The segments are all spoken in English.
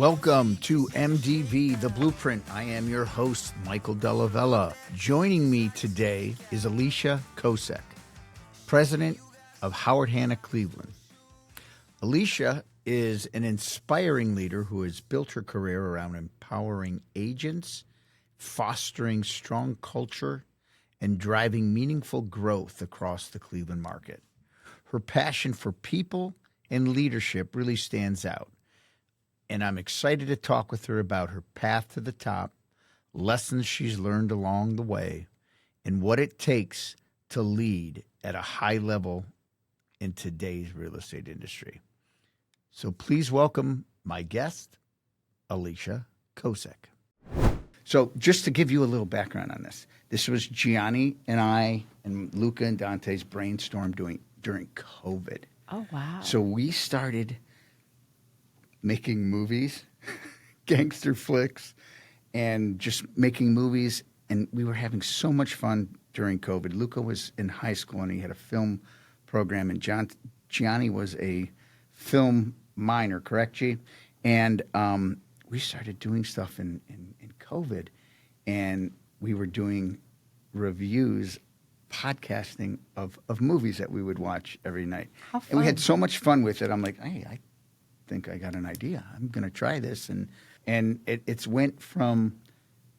Welcome to MDV, The Blueprint. I am your host, Michael Della Vella. Joining me today is Alicia Kosec, president of Howard Hanna Cleveland. Alicia is an inspiring leader who has built her career around empowering agents, fostering strong culture, and driving meaningful growth across the Cleveland market. Her passion for people and leadership really stands out. And I'm excited to talk with her about her path to the top, lessons she's learned along the way, and what it takes to lead at a high level in today's real estate industry. So please welcome my guest, Alicia Kosec. So just to give you a little background on this, this was Gianni and I and Luca and Dante's brainstorm during COVID. Oh, wow. So we started making movies, gangster flicks, and just making movies. And we were having so much fun during COVID. Luca was in high school and he had a film program, and Gianni was a film minor, correct, G? And we started doing stuff in COVID, and we were doing reviews, podcasting of movies that we would watch every night. How fun. And we had so much fun with it. I'm like, hey, I think I got an idea. I'm going to try this. And it's went from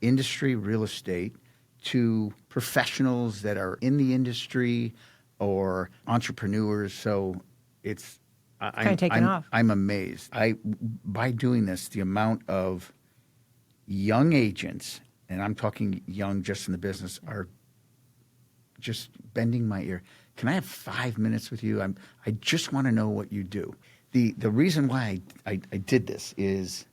industry real estate to professionals that are in the industry or entrepreneurs. So it's kind of taken off. I'm amazed. By doing this, the amount of young agents, and I'm talking young just in the business, are just bending my ear. Can I have 5 minutes with you? I just want to know what you do. The reason why I did this is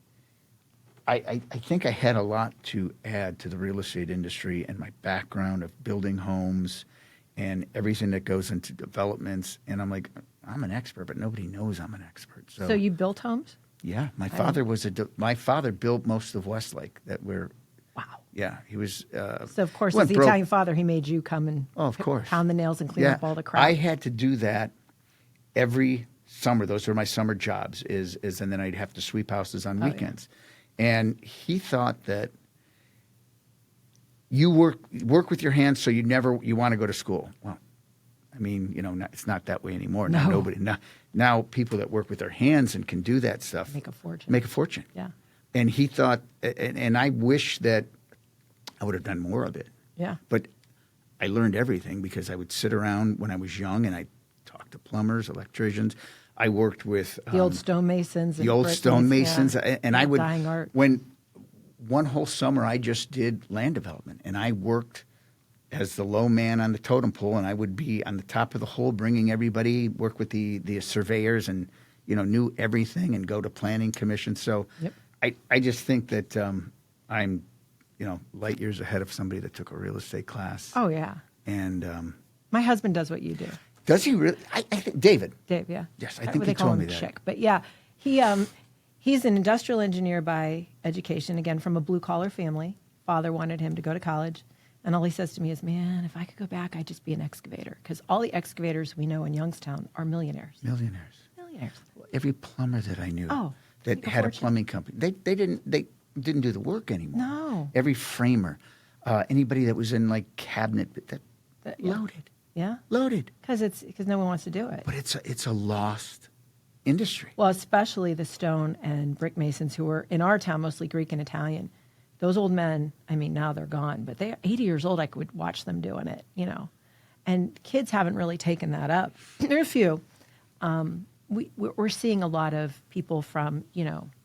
I think I had a lot to add to the real estate industry and my background of building homes and everything that goes into developments. And I'm like, I'm an expert, but nobody knows I'm an expert. So you built homes? Yeah, my father my father built most of Westlake that we're. Wow. Yeah, he was. So of course, as the Italian father, he made you come and of course. pound the nails and clean up all the crap. I had to do that every summer. Those were my summer jobs. And then I'd have to sweep houses on weekends. Yeah. And he thought that you work with your hands, so you want to go to school. Well, I mean, it's not that way anymore. No. Now people that work with their hands and can do that stuff make a fortune. Yeah. And he thought, and I wish that I would have done more of it. Yeah. But I learned everything because I would sit around when I was young and I talked to plumbers, electricians. I worked with the old stonemasons. And I would, dying art. When one whole summer I just did land development, and I worked as the low man on the totem pole, and I would be on the top of the hole bringing everybody, work with the surveyors, and knew everything, and go to planning commission. So yep. I just think that I'm light years ahead of somebody that took a real estate class. Oh yeah. And my husband does what you do. Does he really? I think Dave, yeah. Yes, I think he told me that. Chick. But yeah, he's an industrial engineer by education, again from a blue collar family. Father wanted him to go to college, and all he says to me is, "Man, if I could go back, I'd just be an excavator." Because all the excavators we know in Youngstown are millionaires. Millionaires. Every plumber that I knew that had a plumbing company, they didn't do the work anymore. No. Every framer, anybody that was in like cabinet, loaded. Yeah. Loaded. Because no one wants to do it. But it's a lost industry. Well, especially the stone and brick masons who were in our town mostly Greek and Italian. Those old men, I mean, now they're gone, but they're 80 years old. I could watch them doing it, And kids haven't really taken that up. There are a few. We're seeing a lot of people from,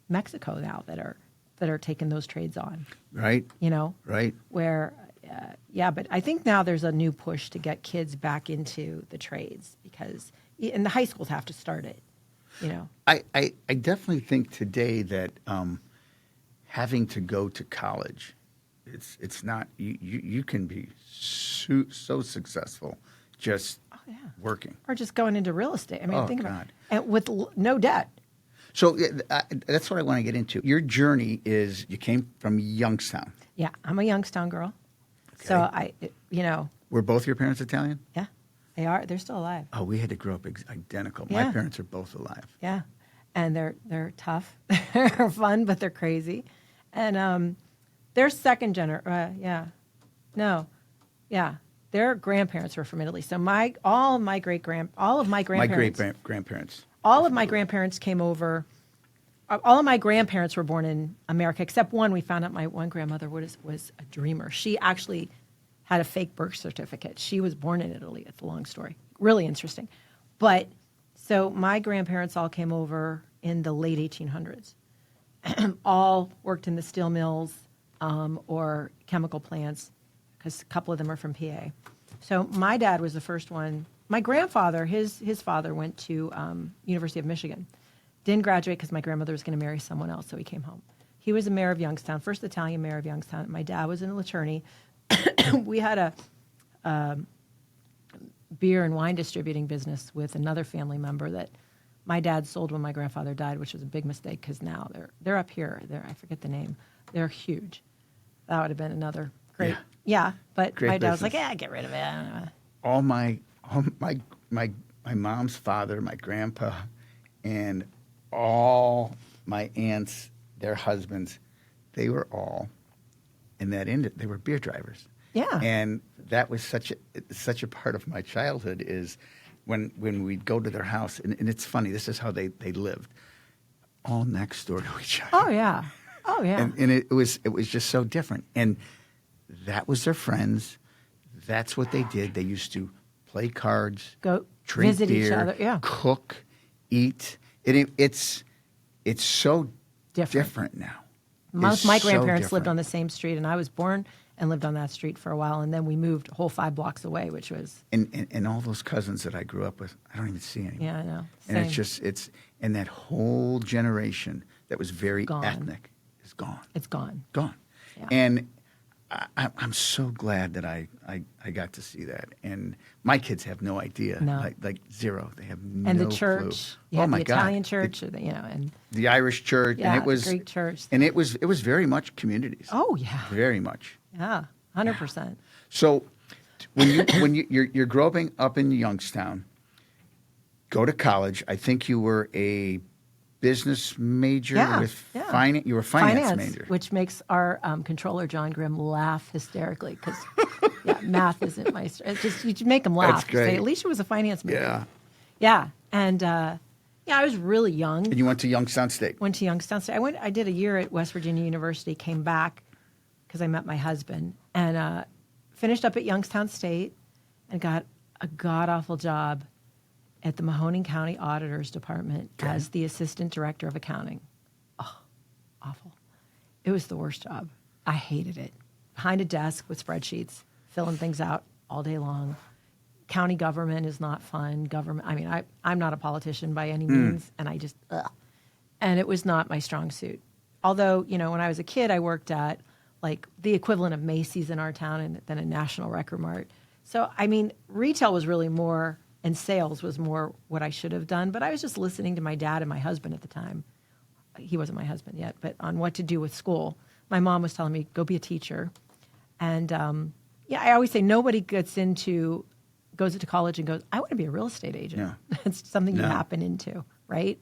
Mexico now that are taking those trades on. Right. Right. Where, but I think now there's a new push to get kids back into the trades and the high schools have to start it, I definitely think today that having to go to college, it's not, you can be so successful just working. Or just going into real estate. I mean, think God. about it. And with no debt. So that's what I want to get into. Your journey is you came from Youngstown. Yeah, I'm a Youngstown girl. Okay. So Were both your parents Italian? Yeah, they are. They're still alive. Oh, we had to grow up identical. Yeah. My parents are both alive. Yeah. and they're tough. They're fun, but they're crazy. And their second generation, their grandparents were from Italy. So all of my grandparents. all of my grandparents came over. All of my grandparents were born in America, except one. We found out my one grandmother was a dreamer. She actually had a fake birth certificate. She was born in Italy. It's a long story. Really interesting. But so my grandparents all came over in the late 1800s. All worked in the steel mills or chemical plants, because a couple of them are from PA. So my dad was the first one. My grandfather, his father went to University of Michigan. Didn't graduate because my grandmother was going to marry someone else, so he came home. He was the mayor of Youngstown, first Italian mayor of Youngstown. My dad was an attorney. We had a beer and wine distributing business with another family member that my dad sold when my grandfather died, which was a big mistake because now they're up here. I forget the name. They're huge. That would have been another great. Yeah, but Great my dad was business. like, get rid of it. I don't know. All my mom's father, my grandpa, and all my aunts, their husbands, they were all in that they were beer drivers. Yeah. And that was such a part of my childhood is when we'd go to their house, and it's funny, this is how they lived, all next door to each other. Oh yeah. Oh yeah. And it was just so different. And that was their friends. That's what they did. They used to play cards, Go drink visit beer, each other. Yeah. cook, eat. It's so different now. My It's my so grandparents lived different. on the same street, and I was born and lived on that street for a while, and then we moved a whole 5 blocks away, which was And all those cousins that I grew up with, I don't even see anymore. yeah, I know. And it's Same. just and that whole generation that was very Gone. ethnic is gone. It's gone. Gone. Yeah. And I'm so glad that I got to see that. And my kids have no idea. No. Like zero. They have no And the clue. church, you Oh have my the God. Italian church, or and The Irish church. yeah, And it was the Greek church. And it was very much communities. Oh yeah, Very much. yeah, 100%. So when you're growing up in Youngstown, go to college. I think you were a business major Yeah, with yeah. finance. You were a finance major. Which makes our controller John Grimm laugh hysterically because math isn't my. Just you make him laugh. That's great. Say, Alicia was a finance major. Yeah. Yeah, and I was really young. And you went to Youngstown State. Went to Youngstown State. I did a year at West Virginia University. Came back because I met my husband and finished up at Youngstown State and got a god awful job at the Mahoning County Auditor's Department as the assistant director of accounting. Oh, awful. It was the worst job. I hated it. Behind a desk with spreadsheets, filling things out all day long. County government is not fun. I'm not a politician by any means, and I just, ugh. And it was not my strong suit. Although, when I was a kid, I worked at like the equivalent of Macy's in our town and then a National Record Mart. So, retail was really more, and sales was more what I should have done. But I was just listening to my dad and my husband at the time. He wasn't my husband yet, but on what to do with school. My mom was telling me, go be a teacher. And I always say nobody goes into college and goes, I want to be a real estate agent. Yeah. It's something you happen into, right?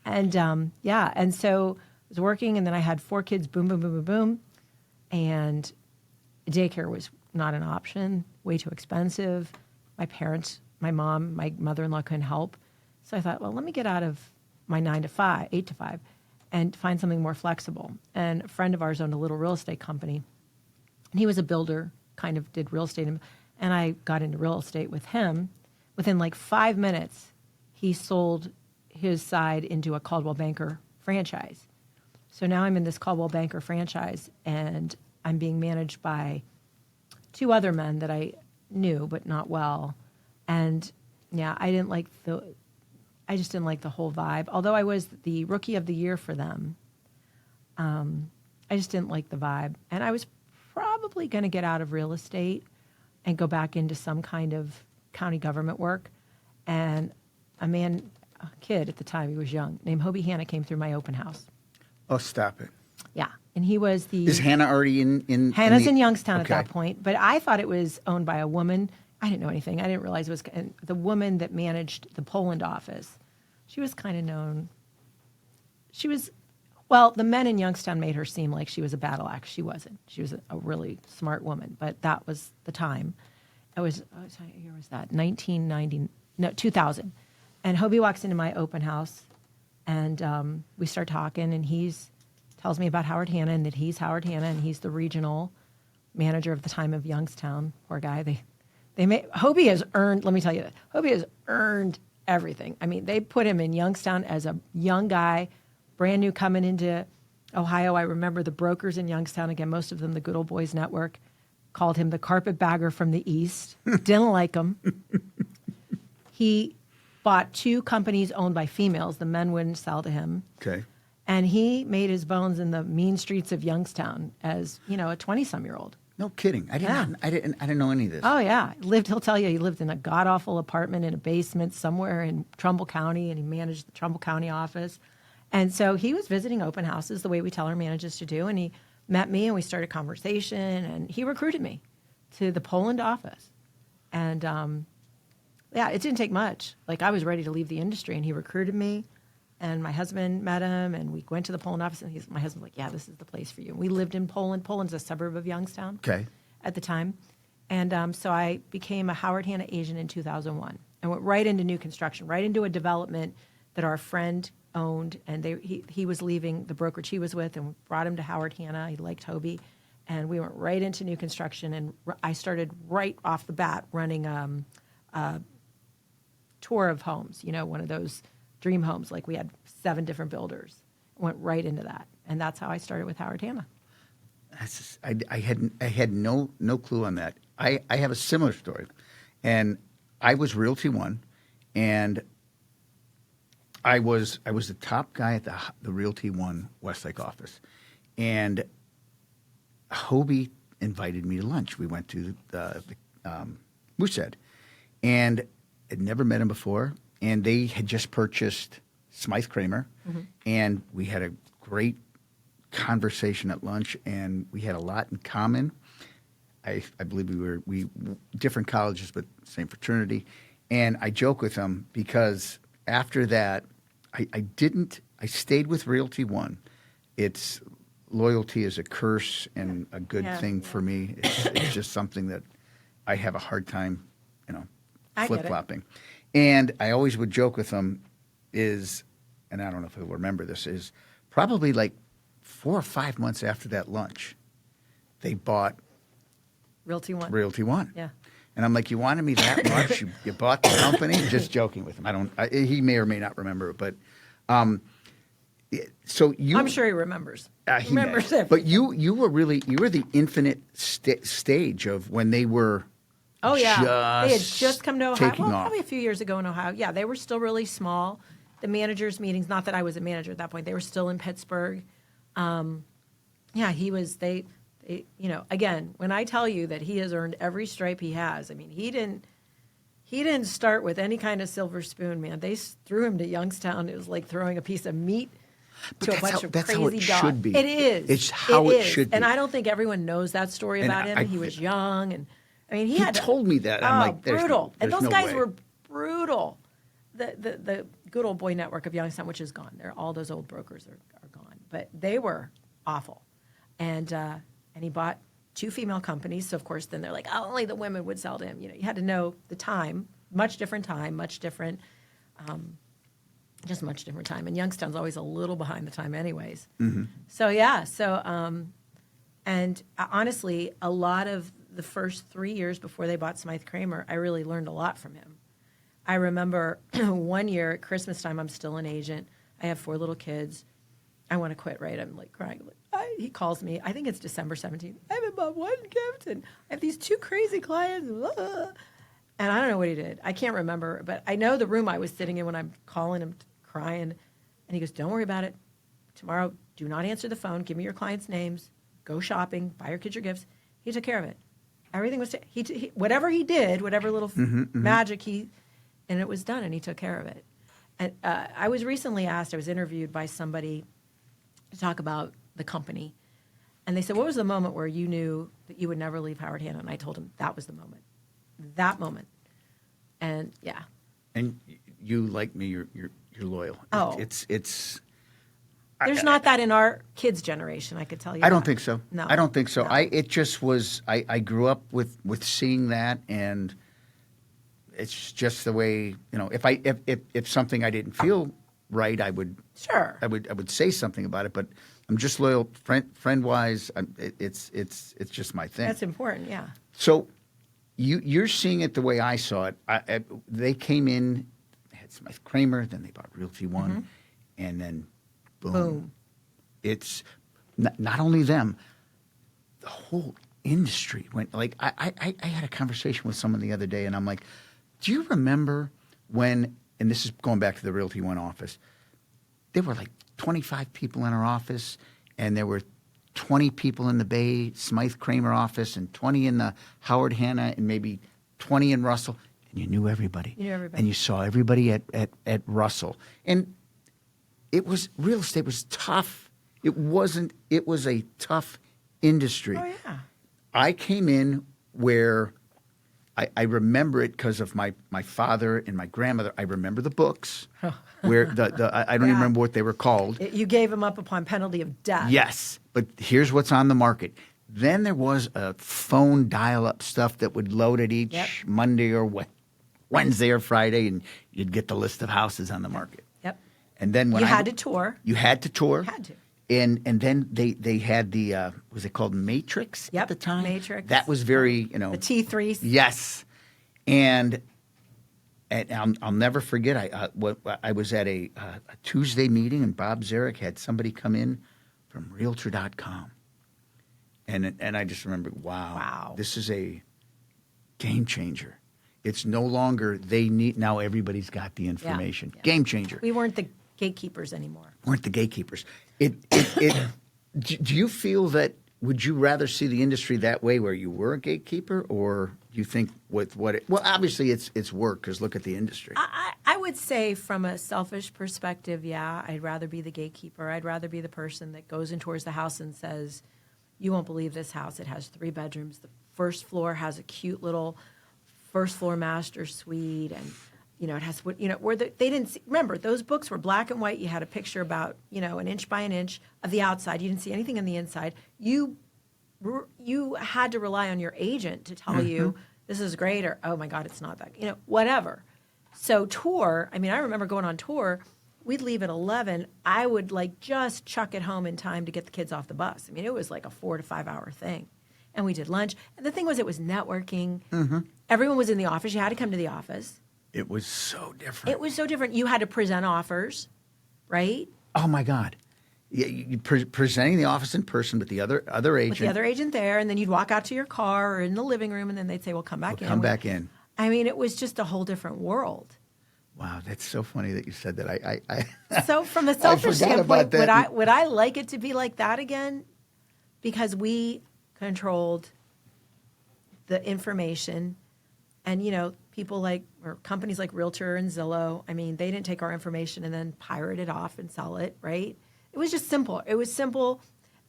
And and so I was working, and then I had 4 kids, boom, boom, boom, boom, boom. And daycare was not an option, way too expensive. My parents, my mom, my mother-in-law couldn't help. So I thought, well, let me get out of my 8 to 5, and find something more flexible. And a friend of ours owned a little real estate company. And he was a builder, kind of did real estate. And I got into real estate with him. Within like 5 minutes, he sold his side into a Coldwell Banker franchise. So now I'm in this Coldwell Banker franchise, and I'm being managed by 2 other men that I knew, but not well. And I just didn't like the whole vibe. Although I was the rookie of the year for them, I just didn't like the vibe. And I was probably going to get out of real estate and go back into some kind of county government work. And a kid at the time, he was young, named Howard Hanna, came through my open house. Oh, stop it. Yeah. And he was Is Hannah already in Hannah's in Youngstown Okay. at that point, but I thought it was owned by a woman. I didn't know anything. I didn't realize it was the woman that managed the Poland office. She was kind of known well, the men in Youngstown made her seem like she was a battle axe. She wasn't. She was a really smart woman, but that was the time. It was, what year was that? 1990, no, 2000. And Hobie walks into my open house, and we start talking, and tells me about Howard Hanna and that he's Howard Hanna, and he's the regional manager of the time of Youngstown. Poor guy. Hobie has earned, let me tell you, Hobie has earned everything. I mean, they put him in Youngstown as a young guy, brand new coming into Ohio. I remember the brokers in Youngstown, again, most of them the Good Old Boys Network, called him the carpetbagger from the East. Didn't like him. He bought 2 companies owned by females. The men wouldn't sell to him. Okay. And he made his bones in the mean streets of Youngstown as, a 20-some-year-old. No kidding. I didn't know any of this. Oh, yeah. He'll tell you he lived in a god-awful apartment in a basement somewhere in Trumbull County, and he managed the Trumbull County office. And so he was visiting open houses the way we tell our managers to do, and he met me, and we started a conversation, and he recruited me to the Poland office. And, it didn't take much. Like, I was ready to leave the industry, and he recruited me, and my husband met him, and we went to the Poland office, and my husband was like, yeah, this is the place for you. And we lived in Poland. Poland's a suburb of Youngstown at the time. And so I became a Howard Hanna agent in 2001 and went right into new construction, right into a development that our friend owned, and he was leaving the brokerage he was with, and we brought him to Howard Hanna. He liked Hobie, and we went right into new construction, and I started right off the bat running a tour of homes, one of those dream homes. Like, we had 7 different builders. Went right into that, and that's how I started with Howard Hanna. I had no clue on that. I have a similar story, and I was Realty One, and I was the top guy at the Realty One Westlake office, and Hobie invited me to lunch. We went to the Moosehead, and I'd never met him before, and they had just purchased Smythe Kramer, and we had a great conversation at lunch, and we had a lot in common. I believe we different colleges, but same fraternity. And I joke with him because after that, I stayed with Realty One. It's loyalty is a curse and a good thing for me. It's just something that I have a hard time, flip-flopping. And I always would joke with him and I don't know if he'll remember this, is probably like 4 or 5 months after that lunch, they bought Realty One. Yeah. And I'm like, you wanted me that much? You bought the company? Just joking with him. He may or may not remember, but so you. I'm sure he remembers. He remembers it. But you were the infinite stage of when they were. Oh yeah, they had just come to Ohio. Well, probably a few years ago in Ohio. Yeah, they were still really small. The managers' meetings. Not that I was a manager at that point. They were still in Pittsburgh. He was. They, again, when I tell you that he has earned every stripe he has, I mean, he didn't start with any kind of silver spoon, man. They threw him to Youngstown. It was like throwing a piece of meat to a bunch of crazy how it dogs. should be. It is. It's how it should be. And I don't think everyone knows that story about him. He was young, and I mean, he told me that. I'm like, brutal. And those guys way. were brutal. The Good Old Boy Network of Youngstown, which is gone. All those old brokers are gone. But they were awful. And he bought 2 female companies. So, of course, then they're like, oh, only the women would sell to him. You had to know the time. Much different time, much different, just much different time. And Youngstown's always a little behind the time anyways. Mm-hmm. So, yeah. And honestly, a lot of the first 3 years before they bought Smythe Kramer, I really learned a lot from him. I remember one year at Christmas time, I'm still an agent. I have 4 little kids. I want to quit, right? I'm like crying. He calls me. I think it's December 17th. I haven't bought one gift, and I have these 2 crazy clients. And I don't know what he did. I can't remember, but I know the room I was sitting in when I'm calling him, crying. And he goes, don't worry about it. Tomorrow, do not answer the phone. Give me your clients' names. Go shopping. Buy your kids your gifts. He took care of it. Everything was whatever he did, whatever little magic and it was done, and he took care of it. And I was recently asked, I was interviewed by somebody to talk about the company. And they said, what was the moment where you knew that you would never leave Howard Hanna? And I told him, that was the moment. That moment. And, yeah. And you, like me, you're loyal. Oh. It's There's not that in our kids' generation, I could tell you. I don't think so. No. I don't think so. No. It just was, I grew up with seeing that, and it's just the way, if something I didn't feel right, I would say something about it, but I'm just loyal friend wise. It's just my thing. That's important, yeah. So you're seeing it the way I saw it. They came in, had Smith Kramer, then they bought Realty One, and then boom. It's not only them, the whole industry went like, I had a conversation with someone the other day, and I'm like, do you remember when, and this is going back to the Realty One office, there were like 25 people in our office, and there were 20 people in the Bay Smythe Kramer office, and 20 in the Howard Hanna, and maybe 20 in Russell, and you knew everybody. And you saw everybody at Russell. And it was, real estate was tough. It was a tough industry. Oh, yeah. I came in where I remember it because of my father and my grandmother. I remember the books where I don't even remember what they were called. You gave them up upon penalty of death. Yes, but here's what's on the market. Then there was a phone dial-up stuff that would load it each Monday or Wednesday or Friday, and you'd get the list of houses on the market. Yep. And then when you had to tour. You had to tour. Had to. And then they had the was it called Matrix at the time? Matrix. That was very, The T3s. Yes. And I'll never forget. I was at a Tuesday meeting, and Bob Zarek had somebody come in from Realtor.com, and I just remember, wow, this is a game changer. It's no longer now everybody's got the information. Yeah. Game changer. We weren't the gatekeepers anymore. Weren't the gatekeepers. Do you feel that? Would you rather see the industry that way, where you were a gatekeeper, or do you think with what it? Well, obviously it's work, because look at the industry. I would say, from a selfish perspective, yeah, I'd rather be the gatekeeper. I'd rather be the person that goes in towards the house and says, "You won't believe this house. It has 3 bedrooms. The first floor has a cute little first floor master suite, and it has where they didn't see, remember, those books were black and white. You had a picture about an inch by an inch of the outside. You didn't see anything on the inside. You had to rely on your agent to tell you this is great, or oh my God, it's not that, whatever. So tour, I remember going on tour. We'd leave at 11. I would just chuck it home in time to get the kids off the bus. It was like a 4 to 5 hour thing. And we did lunch. And the thing was, it was networking. Everyone was in the office. You had to come to the office. It was so different. It was so different. You had to present offers, right? Oh my God! Yeah, presenting the office in person with the other agent. With the other agent there, and then you'd walk out to your car or in the living room, and then they'd say, "Well, come back in." Come back in. It was just a whole different world. Wow, that's so funny that you said that. So from a selfish standpoint, would I like it to be like that again? Because we controlled the information, and people or companies like Realtor and Zillow, they didn't take our information and then pirate it off and sell it, right? It was just simple. It was simple.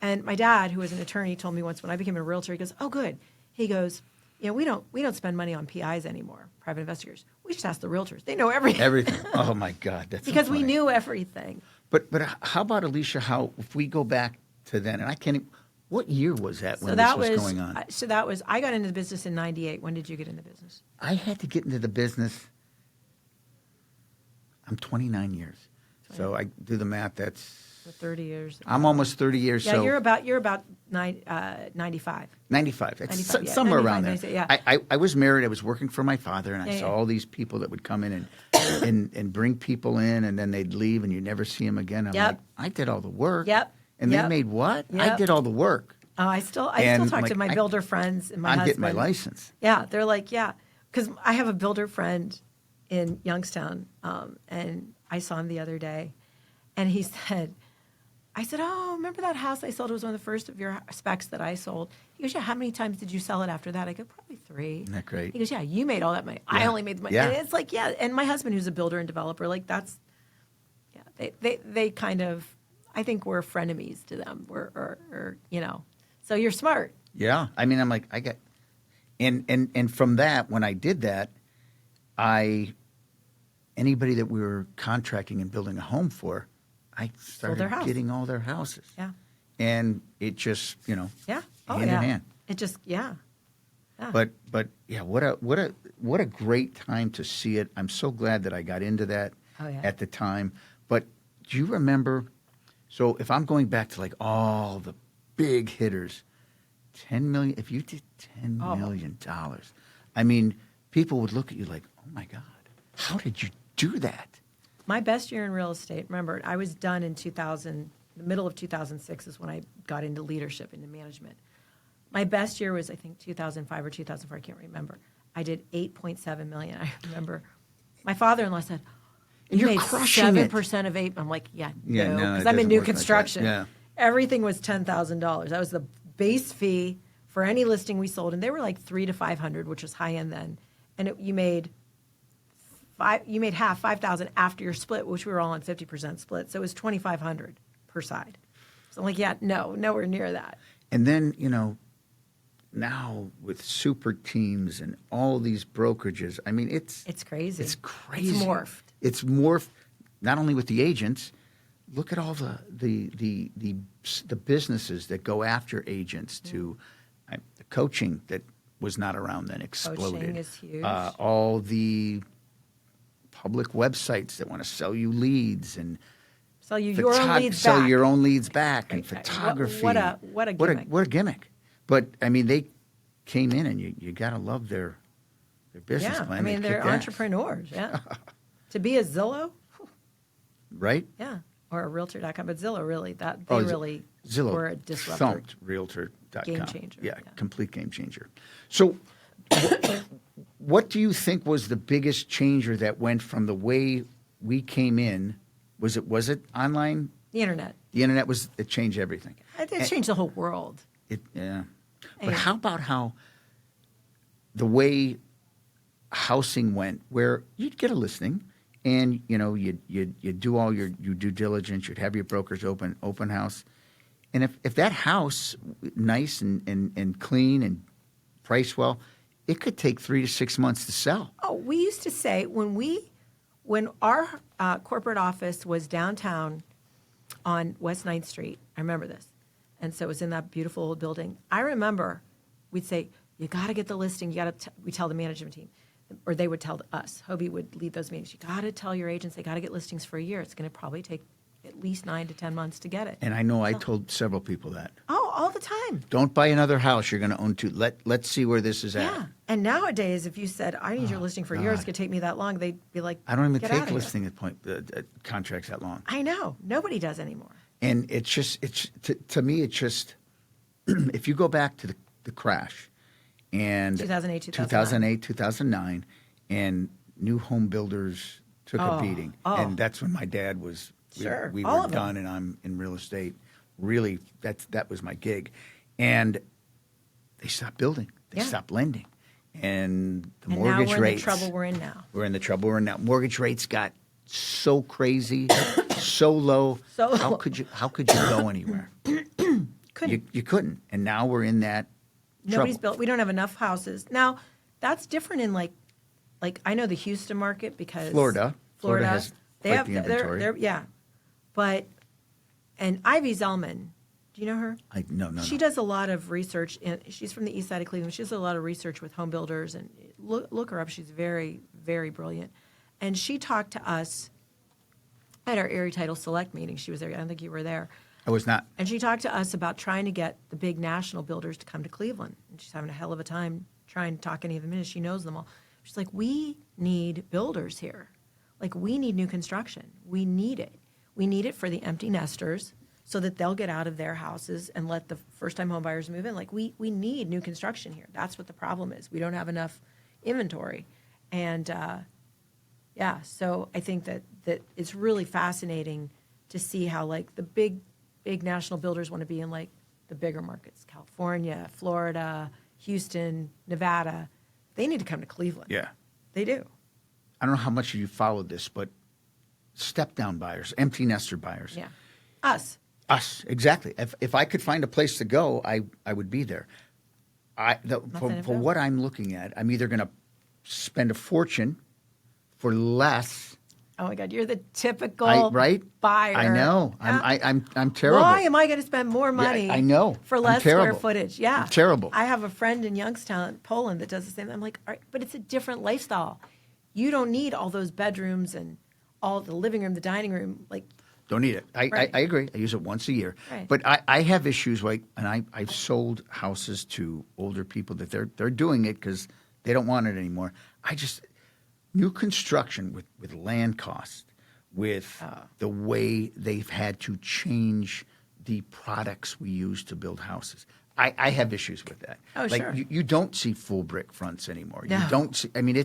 And my dad, who was an attorney, told me once when I became a realtor, he goes, "Oh, good." He goes, we don't spend money on PIs anymore, private investigators. We just ask the realtors. They know everything. Everything. Oh my God, that's because so funny. we knew everything. But how about, Alicia? If we go back to then, and I can't. What year was that when this was going on? I got into the business in '98. When did you get into business? I had to get into the business. I'm 29 years. So I do the math. That's 30 years. I'm almost 30 years. Yeah, so you're about 95. 95. That's 95, yeah. somewhere 95, around there. 96, yeah. I was married. I was working for my father, and I saw all these people that would come in and bring people in, and then they'd leave, and you never see them again. I'm like, I did all the work. Yep. And they made what? Yep. I did all the work. Oh, I still talk to my builder friends and my husband. I'm getting my license. Yeah, they're like, because I have a builder friend in Youngstown, and I saw him the other day, and he said, I said, "Oh, remember that house I sold? It was one of the first of your specs that I sold." He goes, "Yeah, how many times did you sell it after that?" I go, "Probably 3. Isn't that great? He goes, "Yeah, you made all that money. Yeah. I only made the money." Yeah. And it's like, and my husband, who's a builder and developer, they kind of, I think we're frenemies to them. So you're smart. Yeah. I'm like, I got, and from that, when I did that, anybody that we were contracting and building a home for, I their started house. getting all their houses. Yeah. And it just, Yeah. Oh, hand yeah. in hand. It just, yeah. Yeah. But yeah, what a great time to see it. I'm so glad that I got into that at the time. But do you remember? So if I'm going back to like all the big hitters, 10 million. If you did $10 million, I mean, people would look at you like, oh my God, how did you do that? My best year in real estate, remember, I was done in 2000, the middle of 2006 is when I got into leadership, into management. My best year was, I think, 2005 or 2004. I can't remember. I did $8.7 million. I remember my father-in-law said, And you you're made crushing it. 7% of 8. I'm like, Yeah, no, no, because it I'm in doesn't new work like that. construction. Yeah. Everything was $10,000. That was the base fee for any listing we sold, and they were like 300 to 500, which was high end then. And you made half, 5,000 after your split, which we were all on 50% split. So it was 2,500 per side. So I'm like, yeah, no, nowhere near that. And then, now with super teams and all these brokerages, I mean, it's crazy. It's crazy. It's morphed. It's morphed, not only with the agents. Look at all the businesses that go after agents to the coaching that was not around then exploded. Coaching is huge. All the public websites that want to sell you leads and Sell you your own leads sell back. your own leads back and Right. photography. What a gimmick. What a gimmick. But I mean, they came in and you got to love their business Yeah, plan. I mean, They they're kicked ass. entrepreneurs, yeah. To be a Zillow, Right? yeah, or a Realtor.com, but Zillow really, they Oh, really Zillow were a disruptor. thumped Realtor.com. Game changer, Yeah, yeah. complete game changer. So what do you think was the biggest changer that went from the way we came in? Was it online? The internet. The internet it changed everything. It changed the whole world. Yeah. But Yeah. how about how the way housing went, where you'd get a listing and, you'd do all your due diligence, you'd have your brokers open house. And if that house, nice and clean and priced well, it could take 3 to 6 months to sell. Oh, we used to say when our corporate office was downtown on West 9th Street, I remember this, and so it was in that beautiful old building. I remember we'd say, you got to get the listing. We tell the management team, or they would tell us. Hobie would lead those meetings. You got to tell your agents they got to get listings for a year. It's going to probably take at least 9 to 10 months to get it. And I know I told several people that. Oh, all the time. Don't buy another house you're going to own two. Let's see where this is at. Yeah. And nowadays, if you said, I need your listing for a year, it's going to take me that long, they'd be like, I don't even "Get take outta here." listing contracts that long. I know. Nobody does anymore. And to me, it's just, if you go back to the crash and 2008, 2009, and new home builders took a beating. And that's when my dad was, Sure. we All were of them. done, and I'm in real estate. Really, that was my gig. And they stopped building. They Yeah. stopped lending. And the And now mortgage we're in rates. the trouble we're in now. We're in the trouble we're in now. Mortgage rates got so crazy, so low. So how low. could you go anywhere? Couldn't. You couldn't. And now we're in that Nobody's trouble. built. We don't have enough houses. Now, that's different in like I know the Houston market because Florida has they quite have the inventory. they're yeah. But and Ivy Zellman, do you know her? No. She does a lot of research, and she's from the east side of Cleveland. She does a lot of research with home builders, and look her up. She's very, very brilliant. And she talked to us at our Erie Title Select meeting. She was there. I don't think you were there. I was not. And she talked to us about trying to get the big national builders to come to Cleveland. And she's having a hell of a time trying to talk any of them in. She knows them all. She's like, we need builders here. Like, we need new construction. We need it. We need it for the empty nesters so that they'll get out of their houses and let the first-time home buyers move in. Like, we need new construction here. That's what the problem is. We don't have enough inventory. And, so I think that it's really fascinating to see how, like, the big national builders want to be in, like, the bigger markets, California, Florida, Houston, Nevada. They need to come to Cleveland. Yeah. They do. I don't know how much of you followed this, but step-down buyers, empty nester buyers. Yeah. Us, exactly. If I could find a place to go, I would be there. For what I'm looking at, I'm either going to spend a fortune for less Oh my God, you're the typical right? buyer. I know. I'm terrible. Why am I going to spend more money? Yeah, I know. For less I'm square terrible. footage. Yeah, I'm terrible. I have a friend in Youngstown, Poland, that does the same. I'm like, all right, but it's a different lifestyle. You don't need all those bedrooms and all the living room, the dining room. Like, Don't need it. Right. I agree. I use it once a year. Right. But I have issues and I've sold houses to older people that they're doing it because they don't want it anymore. New construction with land costs, with the way they've had to change the products we use to build houses. I have issues with that. Oh, like sure. you don't see full brick fronts anymore. No. You don't see. I mean,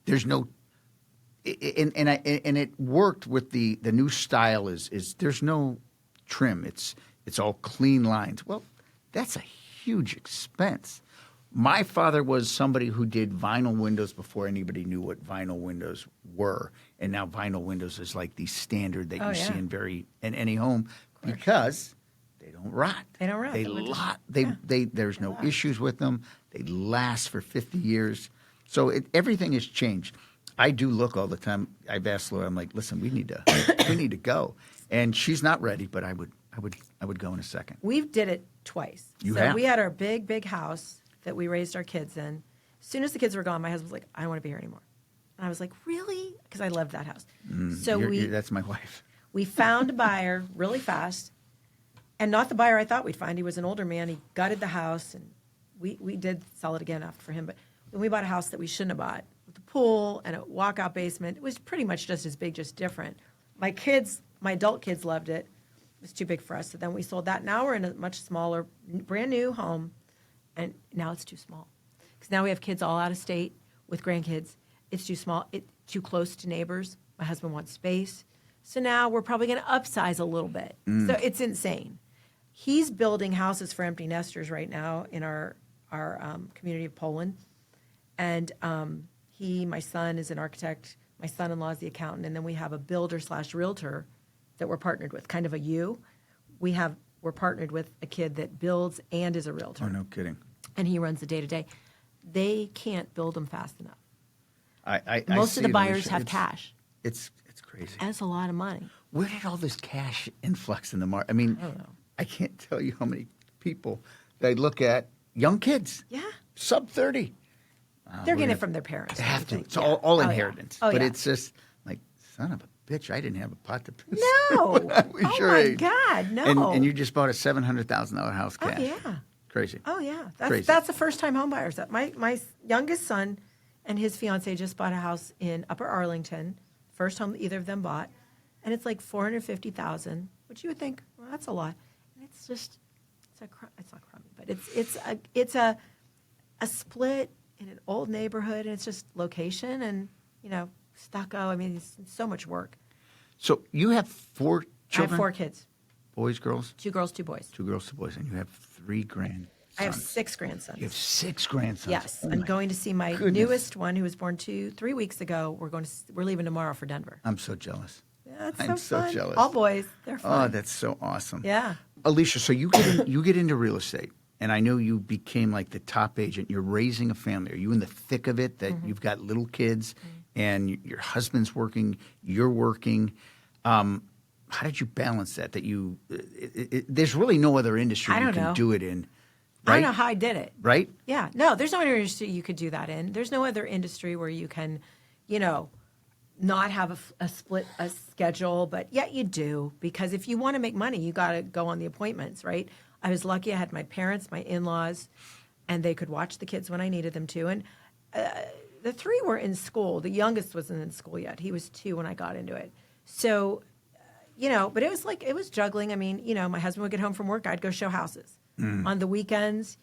there's no. And it worked with the new style is there's no trim. It's all clean lines. Well, that's a huge expense. My father was somebody who did vinyl windows before anybody knew what vinyl windows were, and now vinyl windows is like the standard that you see in any home because they don't rot. They don't rot. There's no issues with them. They last for 50 years. So everything has changed. I do look all the time. I've asked Laura. I'm like, listen, we need to go, and she's not ready, but I would go in a second. We did it twice. You so have? we had our big house that we raised our kids in. As soon as the kids were gone, my husband was like, I don't want to be here anymore. And I was like, really? Because I loved that house. So that's my wife. we found a buyer really fast, and not the buyer I thought we'd find. He was an older man. He gutted the house, and we did sell it again after for him. But then we bought a house that we shouldn't have bought with a pool and a walkout basement. It was pretty much just as big, just different. My adult kids loved it. It was too big for us. So then we sold that. Now we're in a much smaller, brand new home, and now it's too small. Because now we have kids all out of state with grandkids. It's too small. It's too close to neighbors. My husband wants space. So now we're probably going to upsize a little bit. So it's insane. He's building houses for empty nesters right now in our community of Poland. And my son is an architect. My son-in-law is the accountant. And then we have a builder/realtor that we're partnered with, kind of a U. We're partnered with a kid that builds and is a realtor. Oh, no kidding. And he runs the day-to-day. They can't build them fast enough. Most of the buyers have cash. It's crazy. That's a lot of money. Where did all this cash influx in the market? I mean, I don't know. I can't tell you how many people they look at, young kids, Yeah. sub 30. They're getting it from their parents. They have to. I think. It's all Oh, yeah. inheritance. Oh, but yeah. it's just like, son of a bitch, I didn't have a pot to piss. No. when I was Oh, your my age. God, no. And you just bought a $700,000 house Oh, cash. yeah. Crazy. Oh, yeah. Crazy. That's the first-time home buyers. My youngest son and his fiancée just bought a house in Upper Arlington, first home either of them bought, and it's like $450,000, which you would think, well, that's a lot. And it's just, it's not crummy, but it's a split in an old neighborhood, and it's just location and, stucco. I mean, it's so much work. So you have 4 children? I have 4 kids. Boys, girls? 2 girls, 2 boys. 2 girls, 2 boys. And you have 3 grandsons. I have 6 grandsons. You have 6 grandsons. Yes, Oh I'm my going to see my goodness. newest one, who was born 3 weeks ago. We're leaving tomorrow for Denver. I'm so jealous. Yeah, it's I'm so fun. jealous. All boys, they're fun. Oh, that's so awesome. Yeah. Alicia, so you get into real estate, and I know you became like the top agent. You're raising a family. Are you in the thick of it? That you've got little kids, and your husband's working, you're working. How did you balance that? There's really no other industry I you don't can know. do it in. I Right? don't know how I did it. Right? Yeah. No, there's no other industry you could do that in. There's no other industry where you can, not have a schedule, but yet you do. Because if you want to make money, you got to go on the appointments, right? I was lucky I had my parents, my in-laws, and they could watch the kids when I needed them to. And the 3 were in school. The youngest wasn't in school yet. He was 2 when I got into it. So, but it was juggling. I mean, my husband would get home from work. I'd go show houses. On the weekends,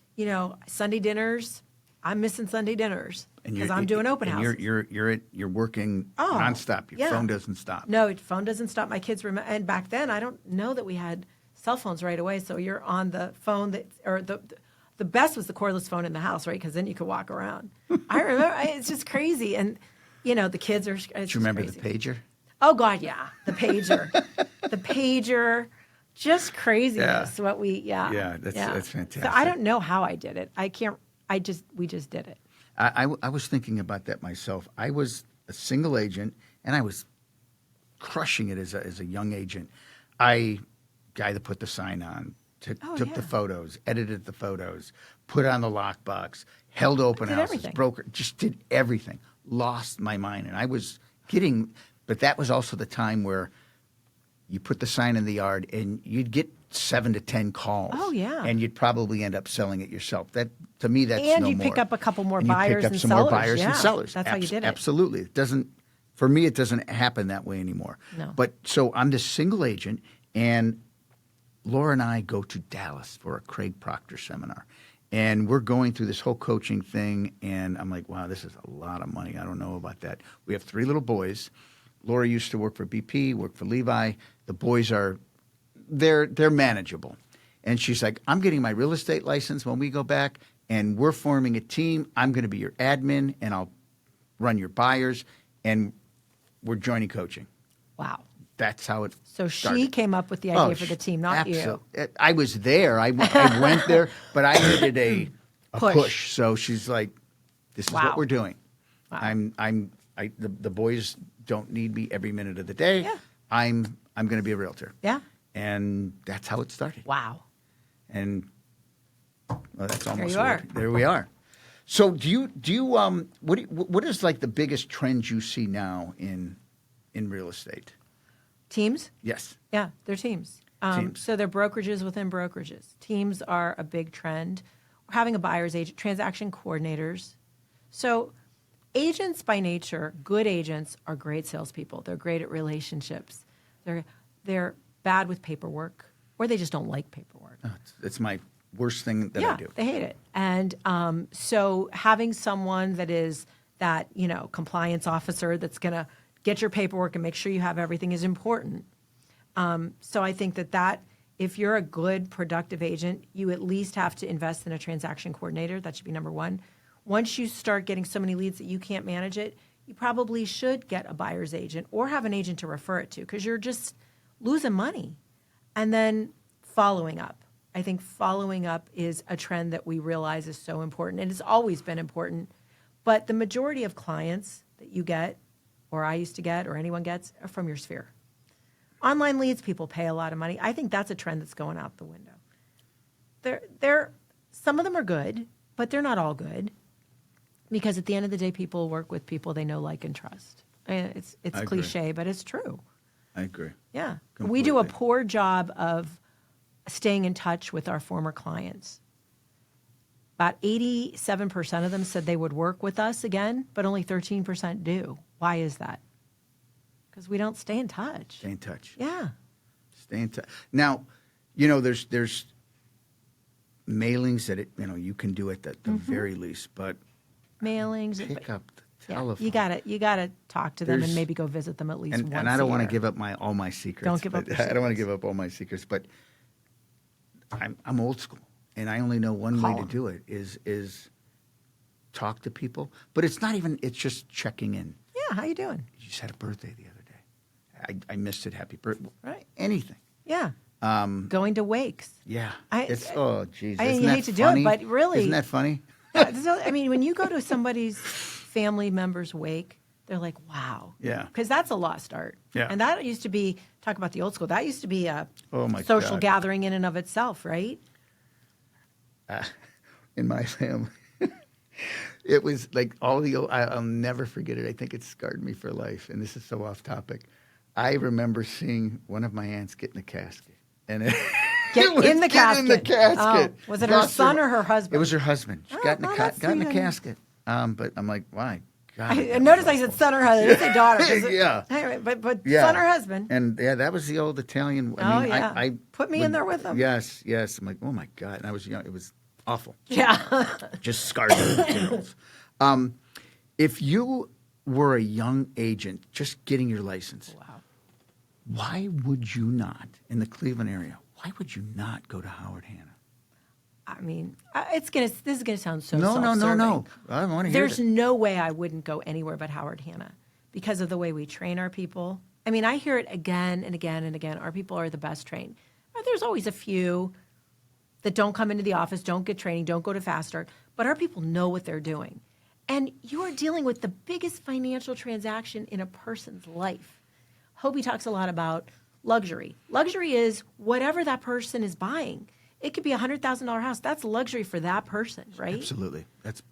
Sunday dinners, I'm missing Sunday dinners because I'm doing open houses. You're working nonstop. Your phone doesn't stop. No, phone doesn't stop. My kids and back then I don't know that we had cell phones right away. So you're on the phone the best was the cordless phone in the house, right? Because then you could walk around. I remember it's just crazy, and the kids are. Do you remember the pager? Oh God, yeah, the pager, the pager. Just craziness. Yeah. Yeah, that's fantastic. So I don't know how I did it. We just did it. I was thinking about that myself. I was a single agent, and I was crushing it as a young agent. Guy that put the sign on, took the photos, edited the photos, put on the lockbox, held open houses, everything. broker, just did everything. Lost my mind. And I was getting, but that was also the time where you put the sign in the yard and you'd get 7 to 10 calls. Oh, yeah. And you'd probably end up selling it yourself. That, to me, that's And no you more. pick up a couple more And buyers you pick up and some sellers. more buyers Yeah, and sellers. that's how you did it. Absolutely. It doesn't, for me, it doesn't happen that way anymore. No. But so I'm this single agent, and Laura and I go to Dallas for a Craig Proctor seminar. And we're going through this whole coaching thing, and I'm like, wow, this is a lot of money. I don't know about that. We have 3 little boys. Laura used to work for BP, worked for Levi. The boys they're manageable. And she's like, I'm getting my real estate license when we go back, and we're forming a team. I'm going to be your admin, and I'll run your buyers, and we're joining coaching. Wow. That's how it So started. she came up with the idea for the team, not you. I was there. I went there, but I needed a push. So she's like, "This is what we're doing." Wow. The boys don't need me every minute of the day. Yeah. I'm going to be a realtor. Yeah. And that's how it started. Wow. And well, that's almost you are. There we are. So do you what is like the biggest trend you see now in real estate? Teams? Yes. Yeah, they're teams. Teams. So they're brokerages within brokerages. Teams are a big trend. We're having a buyer's agent, transaction coordinators. So agents by nature, good agents are great salespeople. They're great at relationships. They're bad with paperwork, or they just don't like paperwork. Oh, it's my worst thing that I do. They hate it. And so having someone that is that, compliance officer that's going to get your paperwork and make sure you have everything is important. So I think that if you're a good, productive agent, you at least have to invest in a transaction coordinator. That should be number one. Once you start getting so many leads that you can't manage it, you probably should get a buyer's agent or have an agent to refer it to, because you're just losing money. And then following up. I think following up is a trend that we realize is so important, and it's always been important. But the majority of clients that you get, or I used to get, or anyone gets, are from your sphere. Online leads, people pay a lot of money. I think that's a trend that's going out the window. Some of them are good, but they're not all good, because at the end of the day, people work with people they know, like, and trust. And it's cliche, but it's true. I agree. Yeah. Completely. We do a poor job of staying in touch with our former clients. About 87% of them said they would work with us again, but only 13% do. Why is that? Because we don't stay in touch. Stay in touch. Yeah. Stay in touch. Now, there's mailings that you can do at the very least, but Mailings. pick up the Yeah, telephone. you gotta talk to them There's- and maybe go visit them at least once. And I don't want to give up all my secrets. Don't give up your I don't want to secrets. give up all my secrets, but I'm old school, and I only know one Call way to 'em. do it is talk to people. But it's not even. It's just checking in. Yeah, how you doing? You just had a birthday the other day. I missed it. Happy birthday. Right. Anything. Yeah. Going to wakes. Yeah. I Jeez. I Isn't hate that to do funny? it, but really, Isn't that funny? I mean, when you go to somebody's family member's wake, they're like, wow. Yeah. Because that's a lost art. Yeah. And that used to be, talk about the old school, that used to be a Oh, my social God. gathering in and of itself, right? In my family. It was like all the old, I'll never forget it. I think it scarred me for life. And this is so off topic. I remember seeing one of my aunts get in a casket. And it Get in the casket. in the casket. Oh, was it her son or her husband? It was her husband. She got in that's got in a sweet. casket. But I'm like, why? God, I noticed I said son or husband. I didn't say daughter. 'cause Yeah. Anyway, but Yeah. son or husband. And yeah, that was the old Italian. Oh, yeah. I Put me in there with them. Yes. I'm like, oh my God. And I was young. It was awful. Yeah. Just scarred the girls. If you were a young agent just getting your license, Wow. why would you not, in the Cleveland area, why would you not go to Howard Hanna? I mean, this is gonna sound so No. self-serving. I want to hear There's it. no way I wouldn't go anywhere but Howard Hanna because of the way we train our people. I mean, I hear it again and again and again. Our people are the best trained. There's always a few that don't come into the office, don't get training, don't go to Fast Start, but our people know what they're doing. And you are dealing with the biggest financial transaction in a person's life. Hobie talks a lot about luxury. Luxury is whatever that person is buying. It could be a $100,000 house. That's luxury for that person, right? Absolutely. That's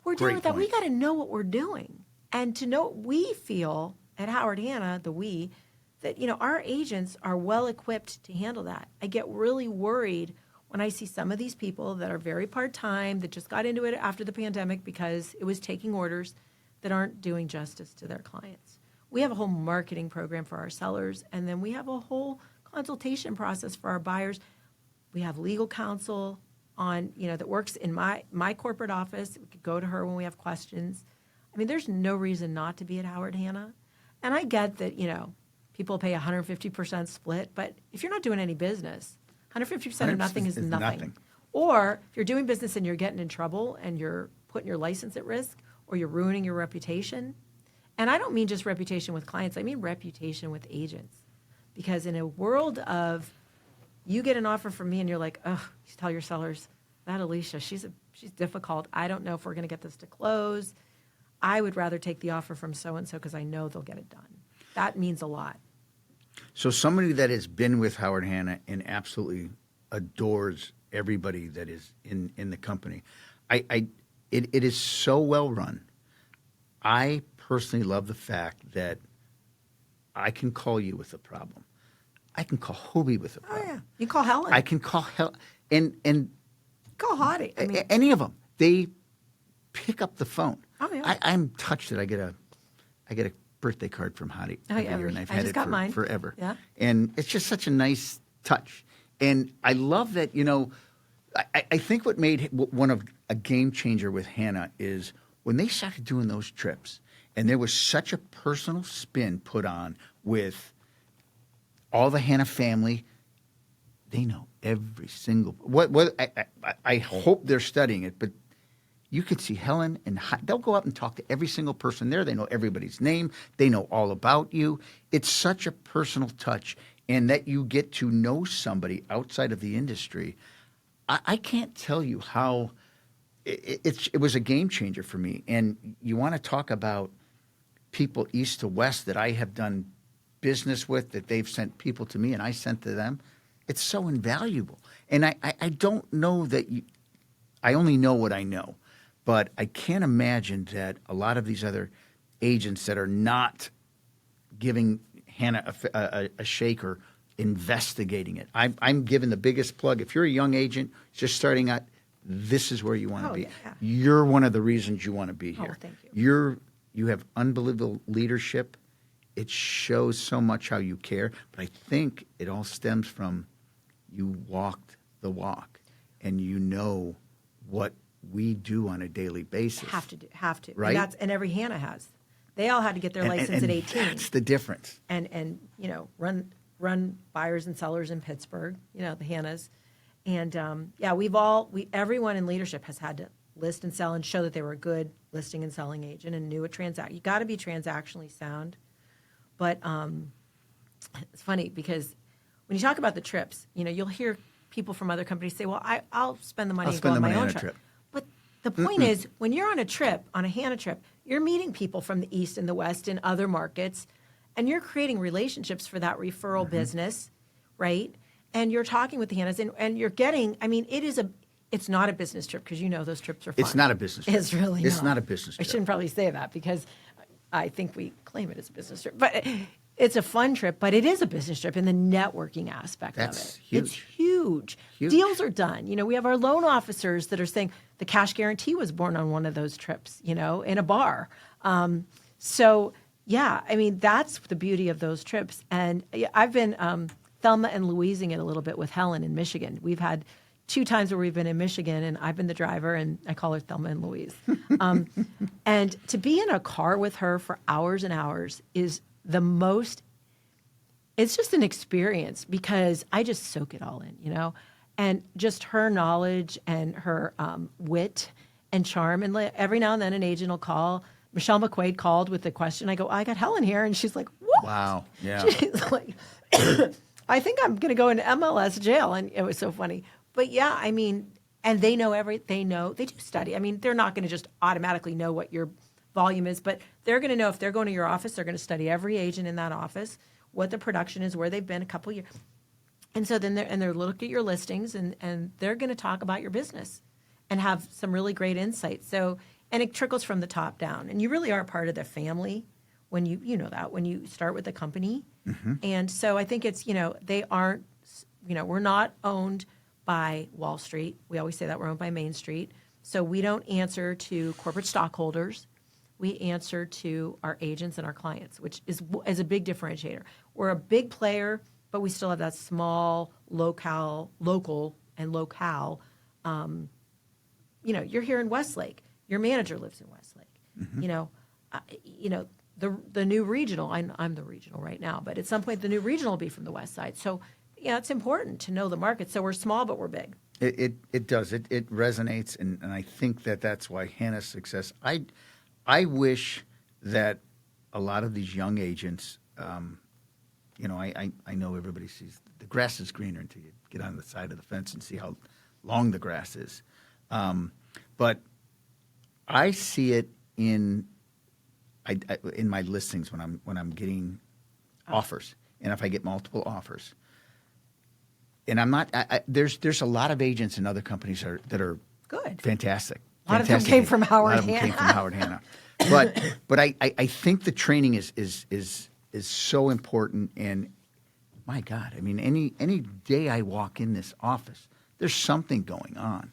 we're dealing great with that. We point. got to know what we're doing. And to know, we feel at Howard Hanna, that, our agents are well equipped to handle that. I get really worried when I see some of these people that are very part-time, that just got into it after the pandemic because it was taking orders, that aren't doing justice to their clients. We have a whole marketing program for our sellers, and then we have a whole consultation process for our buyers. We have legal counsel on, that works in my corporate office. We could go to her when we have questions. I mean, there's no reason not to be at Howard Hanna. And I get that, people pay 150% split, but if you're not doing any business, 150% of nothing is nothing. Or if you're doing business and you're getting in trouble and you're putting your license at risk or you're ruining your reputation, and I don't mean just reputation with clients, I mean reputation with agents. Because in a world of, you get an offer from me and you're like, oh, you tell your sellers, that Alicia, she's difficult. I don't know if we're going to get this to close. I would rather take the offer from so-and-so because I know they'll get it done. That means a lot. So somebody that has been with Howard Hanna and absolutely adores everybody that is in the company. It is so well run. I personally love the fact that I can call you with a problem. I can call Hobie with a problem. Oh, yeah. You call Helen. I can call Helen. And call Hottie. I mean, any of them. They pick up the phone. Oh, yeah. I'm touched that I get a birthday card from Hottie every year, and I've had it forever. Yeah. And it's just such a nice touch. And I love that, I think what made one of a game changer with Hanna is when they started doing those trips, and there was such a personal spin put on with all the Hanna family. They know every single I hope they're studying it, but you could see Helen and they'll go up and talk to every single person there. They know everybody's name. They know all about you. It's such a personal touch, and that you get to know somebody outside of the industry. I can't tell you how it was a game changer for me. And you want to talk about people east to west that I have done business with, that they've sent people to me and I sent to them. It's so invaluable. And I don't know that I only know what I know. But I can't imagine that a lot of these other agents that are not giving Hanna a shake or investigating it. I'm giving the biggest plug. If you're a young agent just starting out, this is where you want to be. Yeah. You're one of the reasons you want to be here. Oh, thank you. You have unbelievable leadership. It shows so much how you care. But I think it all stems from you walked the walk, and you know what we do on a daily basis. Have to. Right? And every Hanna has. They all had to get their license at 18. That's the difference. And run buyers and sellers in Pittsburgh, the Hannas. And everyone in leadership has had to list and sell and show that they were a good listing and selling agent and knew a transaction. You got to be transactionally sound. But it's funny because when you talk about the trips, you'll hear people from other companies say, well, I'll spend the money and go on my own trip. But the point is, when you're on a trip, on a Hanna trip, you're meeting people from the East and the West in other markets, and you're creating relationships for that referral business, right? And you're talking with the Hannas, and you're getting, it's not a business trip, because those trips are fun. It's not a business trip. It's really It's not a business trip. I shouldn't probably say that, because I think we claim it as a business trip. But it's a fun trip, but it is a business trip in the networking aspect of it. Huge. It's huge. Deals are done. We have our loan officers that are saying the cash guarantee was born on one of those trips, in a bar. That's the beauty of those trips. And I've been Thelma and Louising it a little bit with Helen in Michigan. We've had 2 times where we've been in Michigan, and I've been the driver, and I call her Thelma and Louise. And to be in a car with her for hours and hours is it's just an experience, because I just soak it all in, and just her knowledge and her wit and charm. And every now and then an agent will call. Michelle McQuaid called with a question. I go, I got Helen here. And she's like, what? Wow. Yeah. She's like, I think I'm going to go into MLS jail. And it was so funny. But yeah, and they know they do study. They're not going to just automatically know what your volume is, but they're going to know if they're going to your office, they're going to study every agent in that office. what the production is, where they've been a couple years. And so then they're look at your listings and they're going to talk about your business and have some really great insights. So, and it trickles from the top down. And you really are part of the family when you know that, when you start with the company. Mm-hmm. And so I think it's, they aren't, we're not owned by Wall Street. We always say that we're owned by Main Street. So we don't answer to corporate stockholders. We answer to our agents and our clients, which is a big differentiator. We're a big player, but we still have that small local. You're here in Westlake. Your manager lives in Westlake. Mm-hmm. The new regional. I'm the regional right now, but at some point the new regional will be from the West Side. So, it's important to know the market. So we're small, but we're big. It does. It resonates, and I think that's why Hanna's success. I wish that a lot of these young agents, I know everybody sees the grass is greener until you get on the side of the fence and see how long the grass is. But I see it in my listings when I'm getting offers, and if I get multiple offers. And I'm not. There's a lot of agents in other companies that are good, fantastic. A lot of them came from Howard Hanna. But I think the training is so important. And my God, I mean, any day I walk in this office, there's something going on.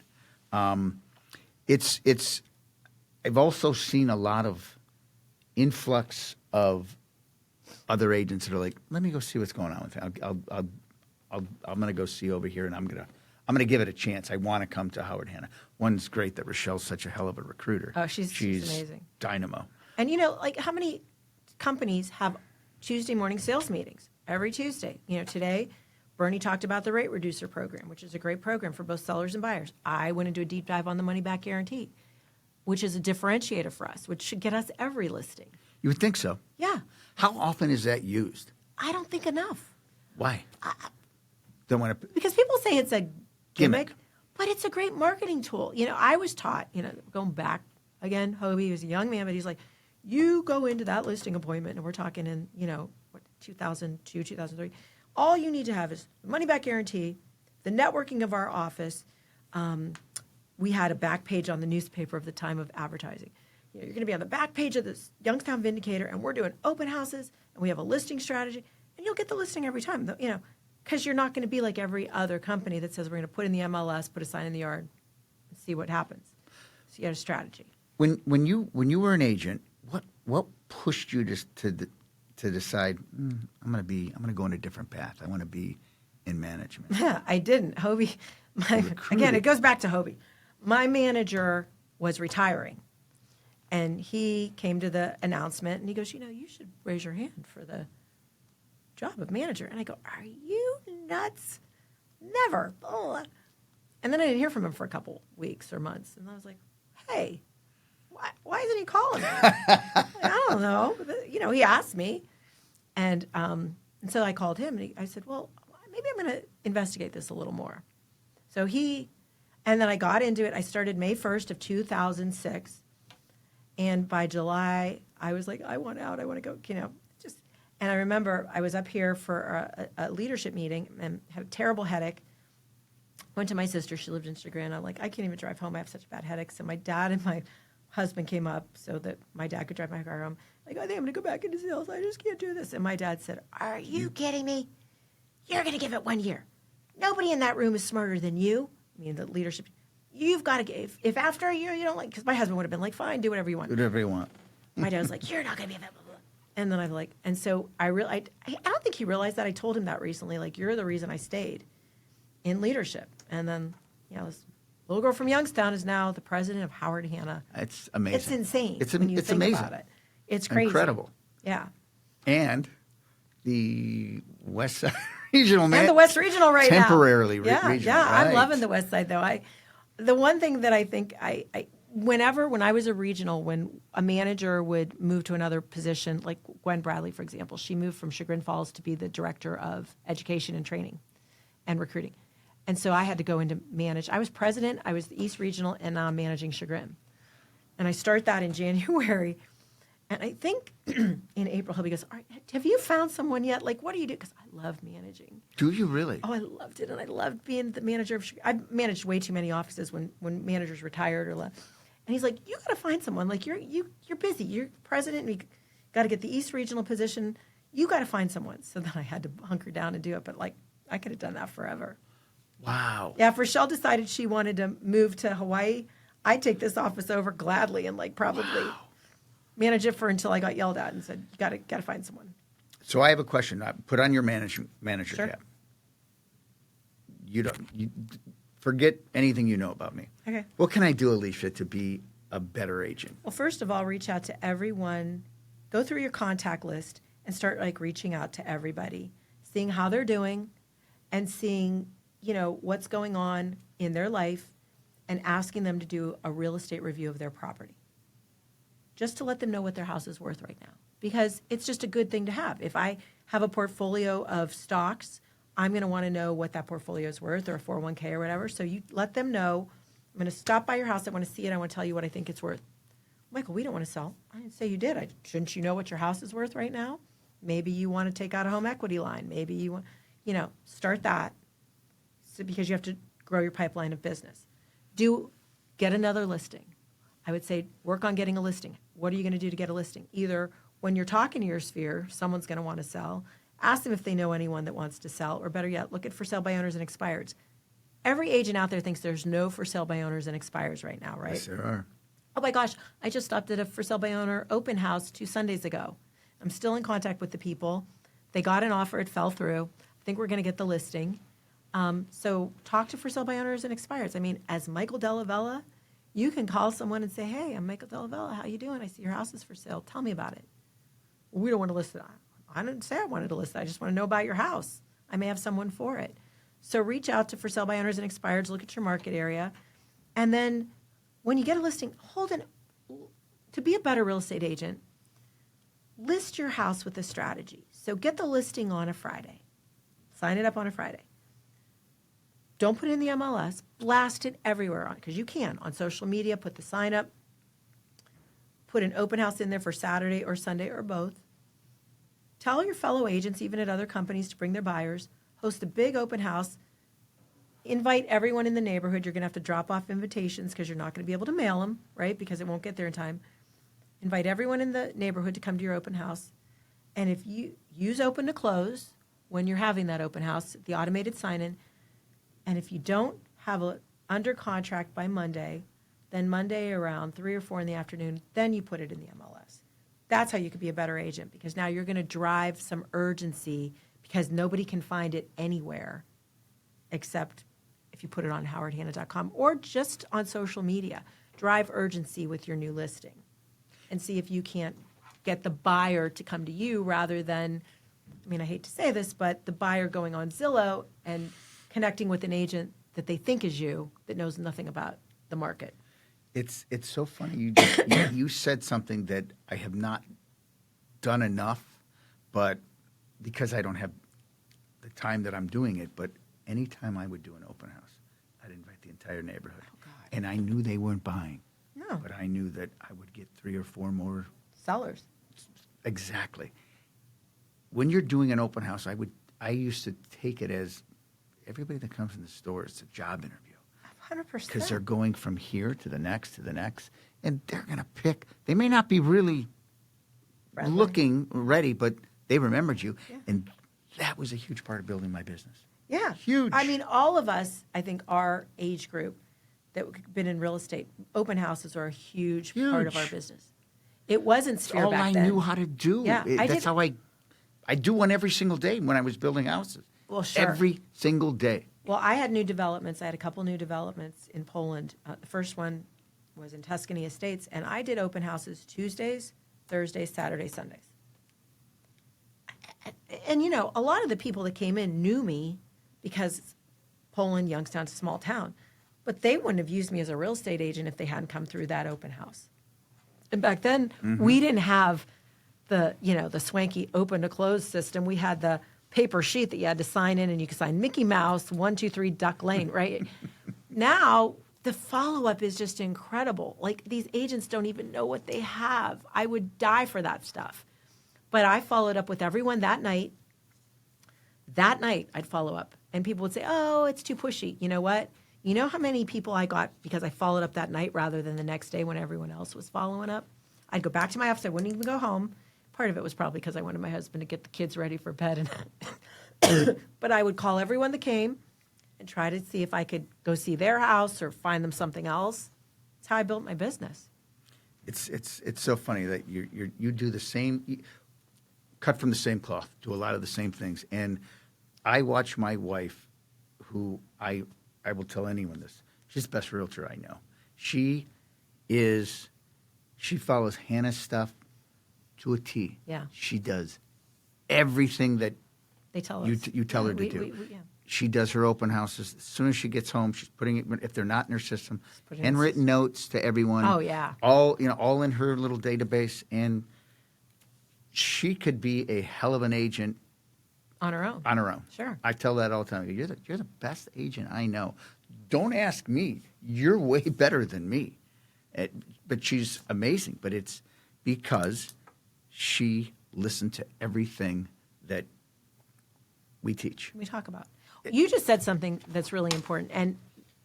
I've also seen a lot of influx of other agents that are like, let me go see what's going on with it. I'm going to go see over here, and I'm going to give it a chance. I want to come to Howard Hanna. One's great that Rochelle's such a hell of a recruiter. Oh, she's amazing. Dynamo. And how many companies have Tuesday morning sales meetings every Tuesday? Today, Bernie talked about the rate reducer program, which is a great program for both sellers and buyers. I went into a deep dive on the money back guarantee, which is a differentiator for us, which should get us every listing. You would think so. Yeah. How often is that used? I don't think enough. Why? Because people say it's a gimmick, but it's a great marketing tool. I was taught, going back again, Hobie was a young man, but he's like, you go into that listing appointment, and we're talking in, 2002, 2003. All you need to have is the money back guarantee, the networking of our office. We had a back page on the newspaper of the time of advertising. You're going to be on the back page of this Youngstown Vindicator, and we're doing open houses, and we have a listing strategy, and you'll get the listing every time, because you're not going to be like every other company that says we're going to put in the MLS, put a sign in the yard, and see what happens. So you got a strategy. When you were an agent, what pushed you to decide I'm going to go in a different path? I want to be in management. Yeah, I didn't. Hobie, again, it goes back to Hobie. My manager was retiring, and he came to the announcement, and he goes, you should raise your hand for the job of manager. And I go, are you nuts? Never. Oh. And then I didn't hear from him for a couple weeks or months. And I was like, hey, why isn't he calling me? I don't know. But, he asked me. And so I called him, and I said, well, maybe I'm going to investigate this a little more. So and then I got into it. I started May 1st of 2006. And by July, I was like, I want out. I want to go, And I remember I was up here for a leadership meeting and had a terrible headache. Went to my sister. She lived in Chagrin. I'm like, I can't even drive home. I have such a bad headache. So my dad and my husband came up so that my dad could drive my car home. I go, I think I'm going to go back into sales. I just can't do this. And my dad said, are you kidding me? You're going to give it 1 year. Nobody in that room is smarter than you. I mean, the leadership. You've got to give. If after a year you don't like, because my husband would have been like, fine, do whatever you want. Do whatever you want. My dad was like, you're not going to be available. And then and so I don't think he realized that. I told him that recently, like, you're the reason I stayed in leadership. And then, this little girl from Youngstown is now the president of Howard Hanna. It's amazing. It's insane. It's think amazing. About it. It's crazy. Incredible. Yeah. And the West Side Regional And the West Regional right temporarily now. Regional. Yeah, right. I'm loving the West Side, though. The one thing that I think when I was a regional, when a manager would move to another position, like Gwen Bradley, for example, she moved from Chagrin Falls to be the director of education and training and recruiting. And so I had to go in to manage. I was president, I was the East Regional, and now I'm managing Chagrin. And I start that in January. And I think in April, he goes, all right, have you found someone yet? Like, what do you do? Because I love managing. Do you really? Oh, I loved it. And I loved being the manager of Chicago. I managed way too many offices when managers retired or left. And he's like, you got to find someone. Like, you're busy. You're president, and you got to get the East Regional position. You got to find someone. So then I had to hunker down and do it. But, like, I could have done that forever. Wow. Yeah, if Rochelle decided she wanted to move to Hawaii, I'd take this office over gladly and, like, probably manage it for until I got yelled at and said, you got to find someone. So I have a question. Put on your manager Sure. cap. You forget anything you know about me. Okay. What can I do, Alicia, to be a better agent? Well, first of all, reach out to everyone. Go through your contact list and start, like, reaching out to everybody, seeing how they're doing and seeing, what's going on in their life and asking them to do a real estate review of their property, just to let them know what their house is worth right now. Because it's just a good thing to have. If I have a portfolio of stocks, I'm going to want to know what that portfolio is worth, or a 401k or whatever. So you let them know, I'm going to stop by your house. I want to see it. I want to tell you what I think it's worth. Michael, we don't want to sell. I didn't say you did. Shouldn't you know what your house is worth right now? Maybe you want to take out a home equity line. Maybe you want, start that. So because you have to grow your pipeline of business. Get another listing. I would say work on getting a listing. What are you going to do to get a listing? Either when you're talking to your sphere, someone's going to want to sell. Ask them if they know anyone that wants to sell, or better yet, look at for sale by owners and expireds. Every agent out there thinks there's no for sale by owners and expires right now, right? Yes, there are. Oh my gosh, I just stopped at a for sale by owner open house 2 Sundays ago. I'm still in contact with the people. They got an offer, it fell through. I think we're going to get the listing. So talk to for sale by owners and expireds. I mean, as Michael Della Vella, you can call someone and say, hey, I'm Michael Della Vella. How you doing? I see your house is for sale. Tell me about it. Well, we don't want to list it. I didn't say I wanted to list it. I just want to know about your house. I may have someone for it. So reach out to for sale by owners and expireds. Look at your market area. And then when you get a listing, to be a better real estate agent, list your house with a strategy. So get the listing on a Friday. Sign it up on a Friday. Don't put it in the MLS. Blast it everywhere because you can. On social media, put the sign up. Put an open house in there for Saturday or Sunday or both. Tell your fellow agents, even at other companies, to bring their buyers. Host a big open house. Invite everyone in the neighborhood. You're going to have to drop off invitations because you're not going to be able to mail them, right? Because it won't get there in time. Invite everyone in the neighborhood to come to your open house. And if you use open to close when you're having that open house, the automated sign-in, and if you don't have it under contract by Monday, then Monday around 3 or 4 in the afternoon, then you put it in the MLS. That's how you could be a better agent, because now you're going to drive some urgency because nobody can find it anywhere except if you put it on howardhanna.com or just on social media. Drive urgency with your new listing and see if you can't get the buyer to come to you rather than, I mean, I hate to say this, but the buyer going on Zillow and connecting with an agent that they think is you that knows nothing about the market. It's so funny. You said something that I have not done enough, but because I don't have the time that I'm doing it, but anytime I would do an open house, I'd invite the entire neighborhood. Oh, God. And I knew they weren't buying. No. But I knew that I would get 3 or 4 more. Sellers. Exactly. When you're doing an open house, I used to take it as everybody that comes in the store is a job interview. 100%. Because they're going from here to the next, and they're going to pick. They may not be really Friendly. looking ready, but they remembered you. Yeah. And that was a huge part of building my business. Yeah. Huge. I mean, all of us, I think our age group that have been in real estate, open houses are a huge part of our business. It wasn't Sphere all back I then. knew how to do. Yeah, That's how I do one every single day when I was building houses. Well, sure. Every single day. Well, I had new developments. I had a couple new developments in Poland. The first one was in Tuscany Estates, and I did open houses Tuesdays, Thursdays, Saturdays, Sundays. And, you know, a lot of the people that came in knew me because Poland, Youngstown's a small town. But they wouldn't have used me as a real estate agent if they hadn't come through that open house. And back then, we didn't have the swanky open to close system. We had the paper sheet that you had to sign in, and you could sign Mickey Mouse, 123 Duck Lane, right? Now, the follow-up is just incredible. Like, these agents don't even know what they have. I would die for that stuff. But I followed up with everyone that night. That night, I'd follow up. And people would say, oh, it's too pushy. You know what? You know how many people I got because I followed up that night rather than the next day when everyone else was following up? I'd go back to my office. I wouldn't even go home. Part of it was probably because I wanted my husband to get the kids ready for bed. But I would call everyone that came and try to see if I could go see their house or find them something else. That's how I built my business. It's so funny that you do the same, cut from the same cloth, do a lot of the same things. And I watch my wife, who I will tell anyone this. She's the best realtor I know. She follows Hannah's stuff to a T. Yeah. She does everything that They tell you us. tell her to do. She does her open houses. As soon as she gets home, she's putting it, if they're not in her system, handwritten notes to everyone. Oh, yeah. All in her little database. And she could be a hell of an agent On her own. on her own. Sure. I tell that all the time. You're the best agent I know. Don't ask me. You're way better than me. But she's amazing. But it's because she listened to everything that we teach. We talk about. You just said something that's really important. And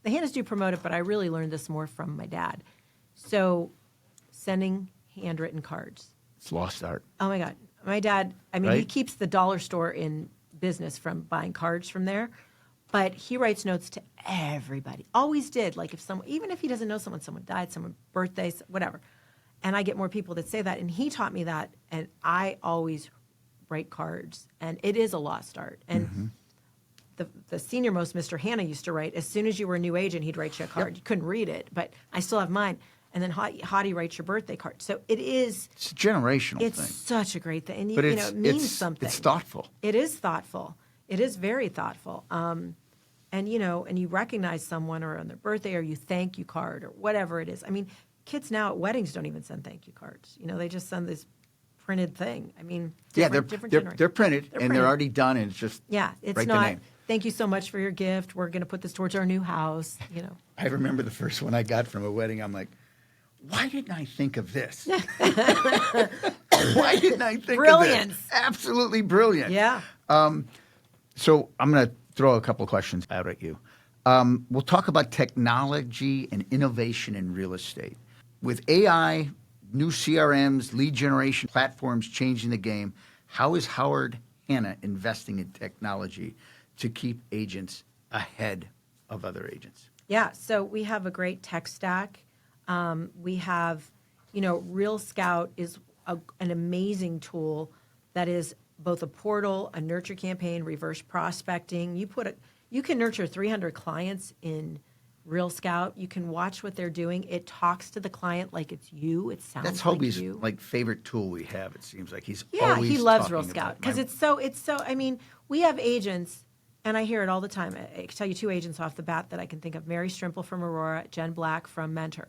the Hannas do promote it, but I really learned this more from my dad. So sending handwritten cards. It's lost art. Oh, my God. My dad, I mean, he Right? keeps the dollar store in business from buying cards from there. But he writes notes to everybody. Always did. Like, even if he doesn't know someone died, someone's birthday, whatever. And I get more people that say that. And he taught me that. And I always write cards. And it is a lost art. And the senior most, Mr. Hanna, used to write, as soon as you were a new agent, he'd write you a card. Yep. You couldn't read it, but I still have mine. And then Hottie writes your birthday card. So it's a generational it's thing. such a great thing. And But it means something. It's thoughtful. It is thoughtful. It is very thoughtful. And you recognize someone or on their birthday or you thank you card or whatever it is. I mean, kids now at weddings don't even send thank you cards. They just send this printed thing. I mean, different they're printed and printed. they're already done and it's just it's write the not. name. Thank you so much for your gift. We're going to put this towards our new house. I remember the first one I got from a wedding. I'm like, why didn't I think of this? Why didn't I think Brilliance. of this? Absolutely brilliant. Yeah. So I'm going to throw a couple of questions out at you. We'll talk about technology and innovation in real estate. With AI, new CRMs, lead generation platforms changing the game, how is Howard Hanna investing in technology to keep agents ahead of other agents? Yeah, so we have a great tech stack. We have, Real Scout is an amazing tool that is both a portal, a nurture campaign, reverse prospecting. You can nurture 300 clients in Real Scout. You can watch what they're doing. It talks to the client like it's you. It sounds That's like Hobie's you. favorite tool we have. It seems like he's Yeah, always he loves talking Real Scout about because my- it's so. I mean, we have agents, and I hear it all the time. I can tell you two agents off the bat that I can think of: Mary Strimple from Aurora, Jen Black from Mentor,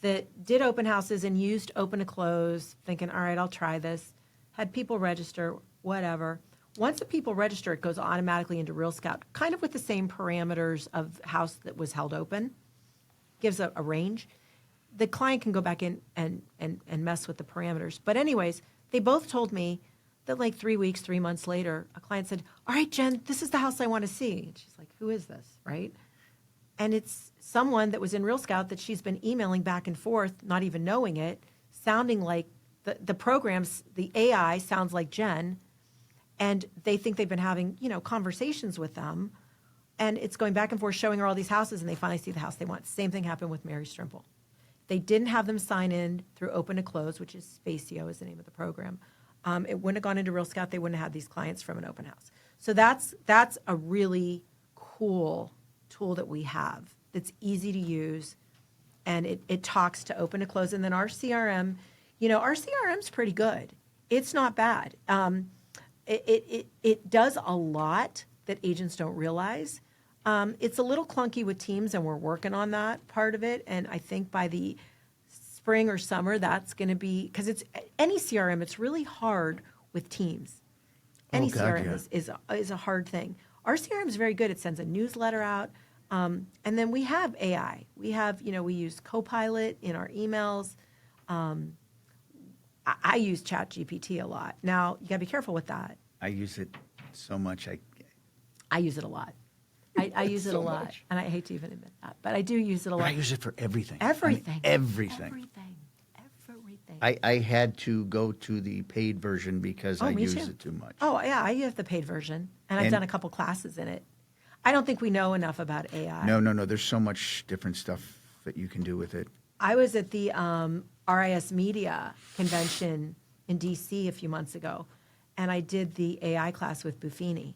that did open houses and used open to close, thinking, all right, I'll try this. Had people register, whatever. Once the people register, it goes automatically into Real Scout, kind of with the same parameters of house that was held open. Gives a range. The client can go back in and mess with the parameters. But anyways, they both told me that like 3 months later, a client said, all right, Jen, this is the house I want to see. And she's like, who is this, right? And it's someone that was in Real Scout that she's been emailing back and forth, not even knowing it, sounding like the programs, the AI sounds like Jen, and they think they've been having, conversations with them. And it's going back and forth, showing her all these houses, and they finally see the house they want. Same thing happened with Mary Strimple. They didn't have them sign in through Open to Close, which is Spacio is the name of the program. It wouldn't have gone into Real Scout. They wouldn't have had these clients from an open house. So that's a really cool tool that we have that's easy to use, and it talks to Open to Close. And then our CRM, our CRM's pretty good. It's not bad. It does a lot that agents don't realize. It's a little clunky with Teams, and we're working on that part of it. And I think by the spring or summer, that's going to be, because it's any CRM, it's really hard with Teams. Any CRM is a hard thing. Our CRM is very good. It sends a newsletter out. And then we have AI. We have, we use Copilot in our emails. I use ChatGPT a lot. Now, you got to be careful with that. I use it so much. I use it a lot. I use it so a lot. much. And I hate to even admit that. But I do use it a lot. But I use it for everything. Everything. I mean, everything. Everything. I had to go to the paid version because I use it too much. Oh, yeah. I use the paid version. And I've done a couple classes in it. I don't think we know enough about AI. No. There's so much different stuff that you can do with it. I was at the RIS Media convention in D.C. a few months ago, and I did the AI class with Buffini.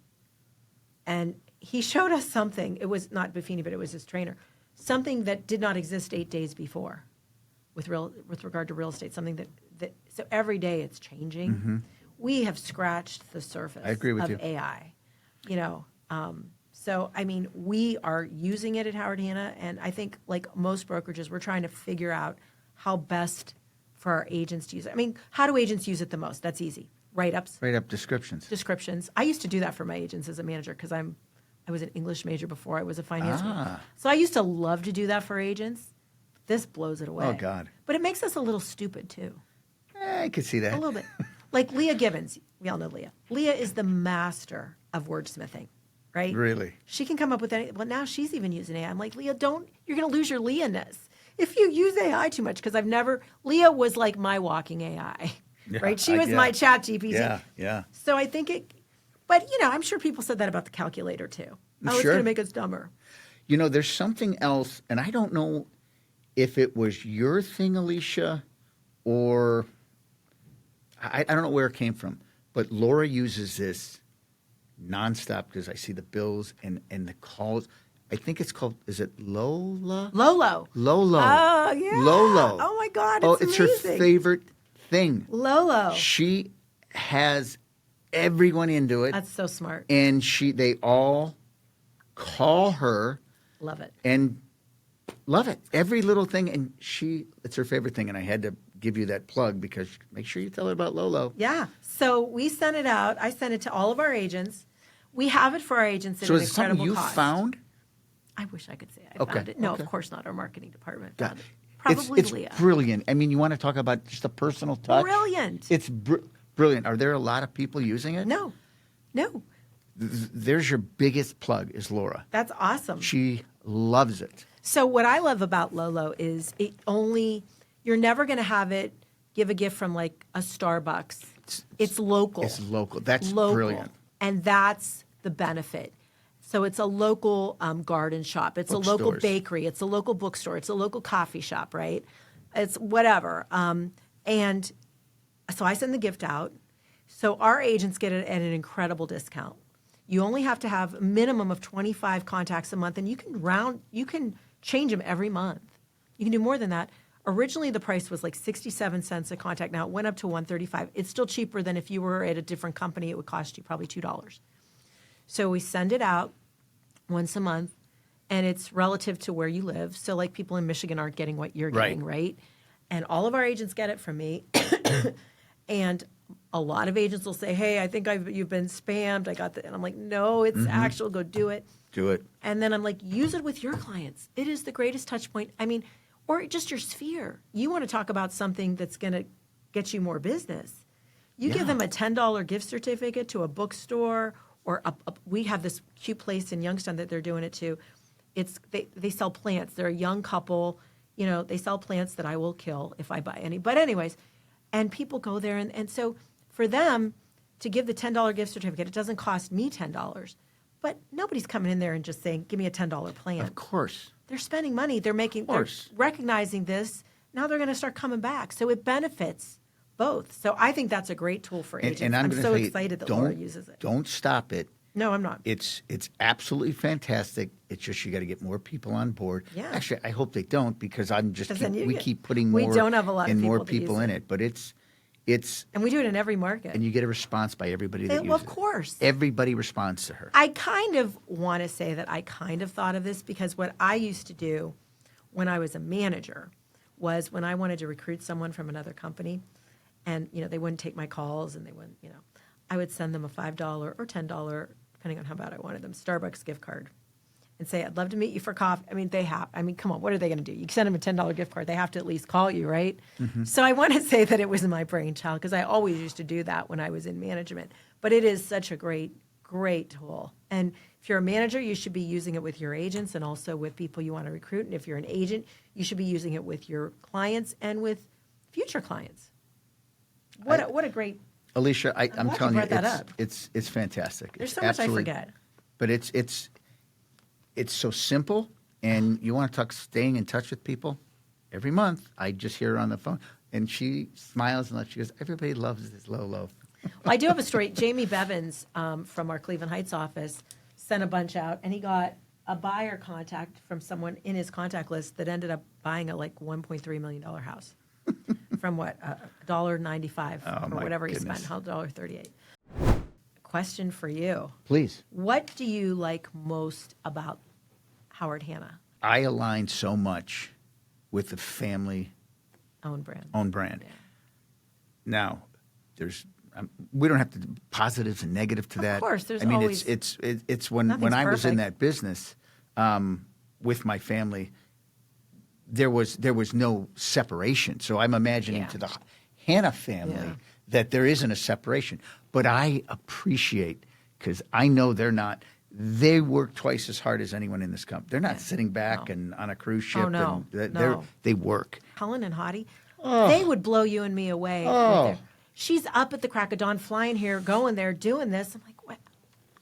And he showed us something. It was not Buffini, but it was his trainer. Something that did not exist 8 days before with regard to real estate. Something that so every day it's changing. Mm-hmm. We have scratched the surface I agree with of you. AI. So, I mean, we are using it at Howard Hanna, and I think, like most brokerages, we're trying to figure out how best for our agents to use it. I mean, how do agents use it the most? That's easy. Write-ups. Write-up descriptions. I used to do that for my agents as a manager because I was an English major before I was a finance major. Ah. So I used to love to do that for agents. This blows it away. Oh, God. But it makes us a little stupid, too. I could see that. A little bit. Like Leah Gibbons. We all know Leah. Leah is the master of wordsmithing. Right? Really? She can come up with anything. Well, now she's even using AI. I'm like, Leah, you're going to lose your Leah-ness if you use AI too much. Because Leah was like my walking AI, right? She was my chat GPT. Yeah. So I think but I'm sure people said that about the calculator too. Oh, it's going to make us dumber. There's something else, and I don't know if it was your thing, Alicia, or I don't know where it came from, but Laura uses this nonstop because I see the bills and the calls. I think it's called, is it Lola? Lolo. Oh, yeah. Lolo. Oh, my God, it's amazing. her favorite thing. Lolo. She has everyone into it. That's so smart. And they all call her. Love it. And love it. Every little thing. And it's her favorite thing. And I had to give you that plug because make sure you tell her about Lolo. Yeah. So we sent it out. I sent it to all of our agents. We have it for our agents at an incredible cost. So is it something you found? I wish I could say I found it. No, okay. Of course not. Our marketing department Yeah. found it. Probably it's Leah. Brilliant. I mean, you want to talk about just a personal touch? Brilliant. It's brilliant. Are there a lot of people using it? No. There's your biggest plug is Laura. That's awesome. She loves it. So what I love about Lolo is you're never going to have it give a gift from like a Starbucks. It's local. It's local. That's local. Brilliant. And that's the benefit. So it's a local garden shop. It's a local bakery. It's a local bookstore. It's a local coffee shop, right? It's whatever. And so I send the gift out. So our agents get it at an incredible discount. You only have to have a minimum of 25 contacts a month, and you can change them every month. You can do more than that. Originally, the price was like 67 cents a contact. Now it went up to $1.35. It's still cheaper than if you were at a different company. It would cost you probably $2. So we send it out once a month, and it's relative to where you live. So like people in Michigan aren't getting what you're getting, right? And all of our agents get it from me. And a lot of agents will say, hey, I think you've been spammed. I got that. And I'm like, no, it's actual. Go do it. Do it. And then I'm like, use it with your clients. It is the greatest touch point. I mean, or just your sphere. You want to talk about something that's going to get you more business. You give them a $10 gift certificate to a bookstore, or we have this cute place in Youngstown that they're doing it to. They sell plants. They're a young couple. They sell plants that I will kill if I buy any. But anyways, and people go there. And so for them to give the $10 gift certificate, it doesn't cost me $10. But nobody's coming in there and just saying, give me a $10 plan. Of course. They're spending money. They're recognizing this. Now they're going to start coming back. So it benefits both. So I think that's a great tool for agents. And I'm so excited that Laura uses it. Don't stop it. No, I'm not. It's absolutely fantastic. It's just you got to get more people on board. Yeah. Actually, I hope they don't because we keep putting we more don't have a lot of and more people that people use in it. it. But it's and we do it in every market. And you get a response by everybody that uses it. Well, of course. Everybody responds to her. I kind of want to say that I kind of thought of this because what I used to do when I was a manager was when I wanted to recruit someone from another company and, they wouldn't take my calls and they wouldn't, I would send them a $5 or $10, depending on how bad I wanted them, Starbucks gift card. and say, I'd love to meet you for coffee. I mean, come on, what are they going to do? You send them a $10 gift card. They have to at least call you, right? So I want to say that it was my brainchild because I always used to do that when I was in management. But it is such a great, great tool. And if you're a manager, you should be using it with your agents and also with people you want to recruit. And if you're an agent, you should be using it with your clients and with future clients. What a great... Alicia, I'm telling you, that up. it's fantastic. There's It's so much I absolutely- forget. But it's so simple, and you want to talk staying in touch with people. Every month, I just hear her on the phone, and she smiles and she goes, "Everybody loves this Lolo." Well, I do have a story. Jamie Bevins from our Cleveland Heights office sent a bunch out, and he got a buyer contact from someone in his contact list that ended up buying a $1.3 million house from what, $1.95 or my whatever goodness. he spent, $1.38. Question for you. Please. What do you like most about Howard Hanna? I align so much with the family Own brand. owned brand. Yeah. Now, we don't have to positives and negative to that. Of course, there's I mean, always... it's when Nothing's I was in perfect. that business with my family, there was no separation. So I'm imagining Yeah. to the Hanna family Yeah. that there isn't a separation. But I appreciate, because I know they work twice as hard as anyone in this company. They're not Yeah. sitting back No. and on a cruise ship. Oh, no. And No. they work. Helen and Hottie, they would blow you and me away. with Oh. their- She's up at the crack of dawn, flying here, going there, doing this. I'm like, what?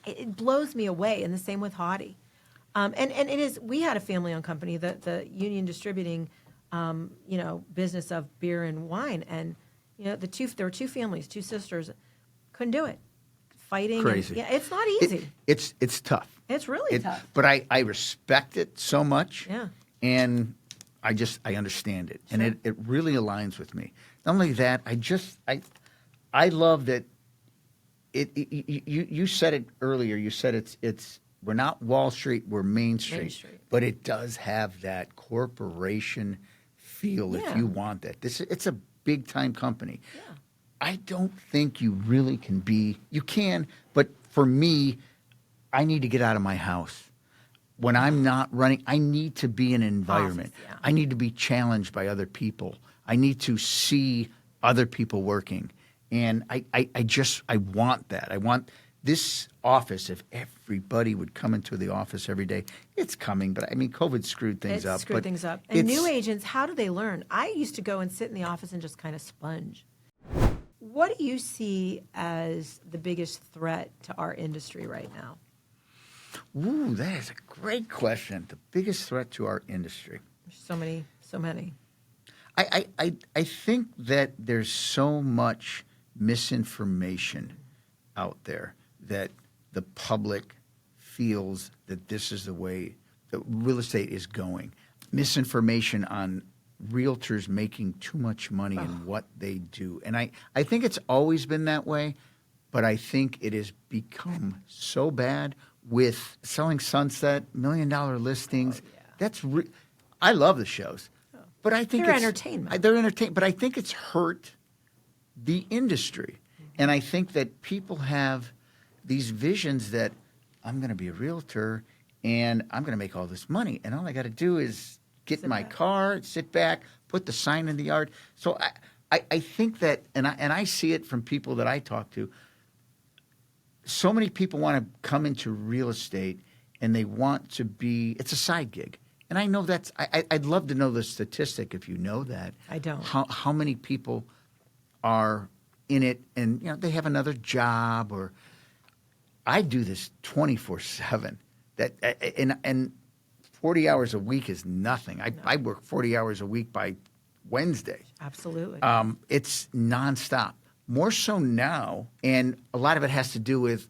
It blows me away. And the same with Hottie. And it is. We had a family-owned company, the Union Distributing, business of beer and wine, and there were two families, two sisters, couldn't do it, fighting. Crazy. Yeah, it's not easy. It's tough. It's really tough. But I respect it so much. Yeah. And I understand it. And it really aligns with me. Not only that, I love that you said it earlier. You said it's we're not Wall Street, we're Main Street. Main Street. But it does have that corporation feel if Yeah. you want that. It's a big time company. Yeah. I don't think you really can be. You can, but for me, I need to get out of my house. When I'm not running, I need to be in an environment. Office, yeah. I need to be challenged by other people. I need to see other people working. And I want that. I want this office, if everybody would come into the office every day, it's coming. But I mean, COVID screwed things up. Screwed but things up. And new agents, how do they learn? I used to go and sit in the office and just kind of sponge. What do you see as the biggest threat to our industry right now? Ooh, that is a great question. The biggest threat to our industry. There's so many. I think that there's so much misinformation out there that the public feels that this is the way that real estate is going. Misinformation on realtors making too much money in what they do. And I think it's always been that way, but I think it has become so bad with selling Sunset, $1 million listings. Oh, yeah. That's I love the shows. But I think They're it's entertainment. They're entertainment, but I think it's hurt the industry. And I think that people have these visions that I'm going to be a realtor and I'm going to make all this money. And all I got to do is get in my car, sit back, put the sign in the yard. So I think that, and I see it from people that I talk to, so many people want to come into real estate and they want to be, it's a side gig. And I know I'd love to know the statistic if you know that. I don't. How many people are in it and they have another job, or I do this 24/7. And 40 hours a week is nothing. I work 40 hours a week by Wednesday. Absolutely. It's nonstop. More so now, and a lot of it has to do with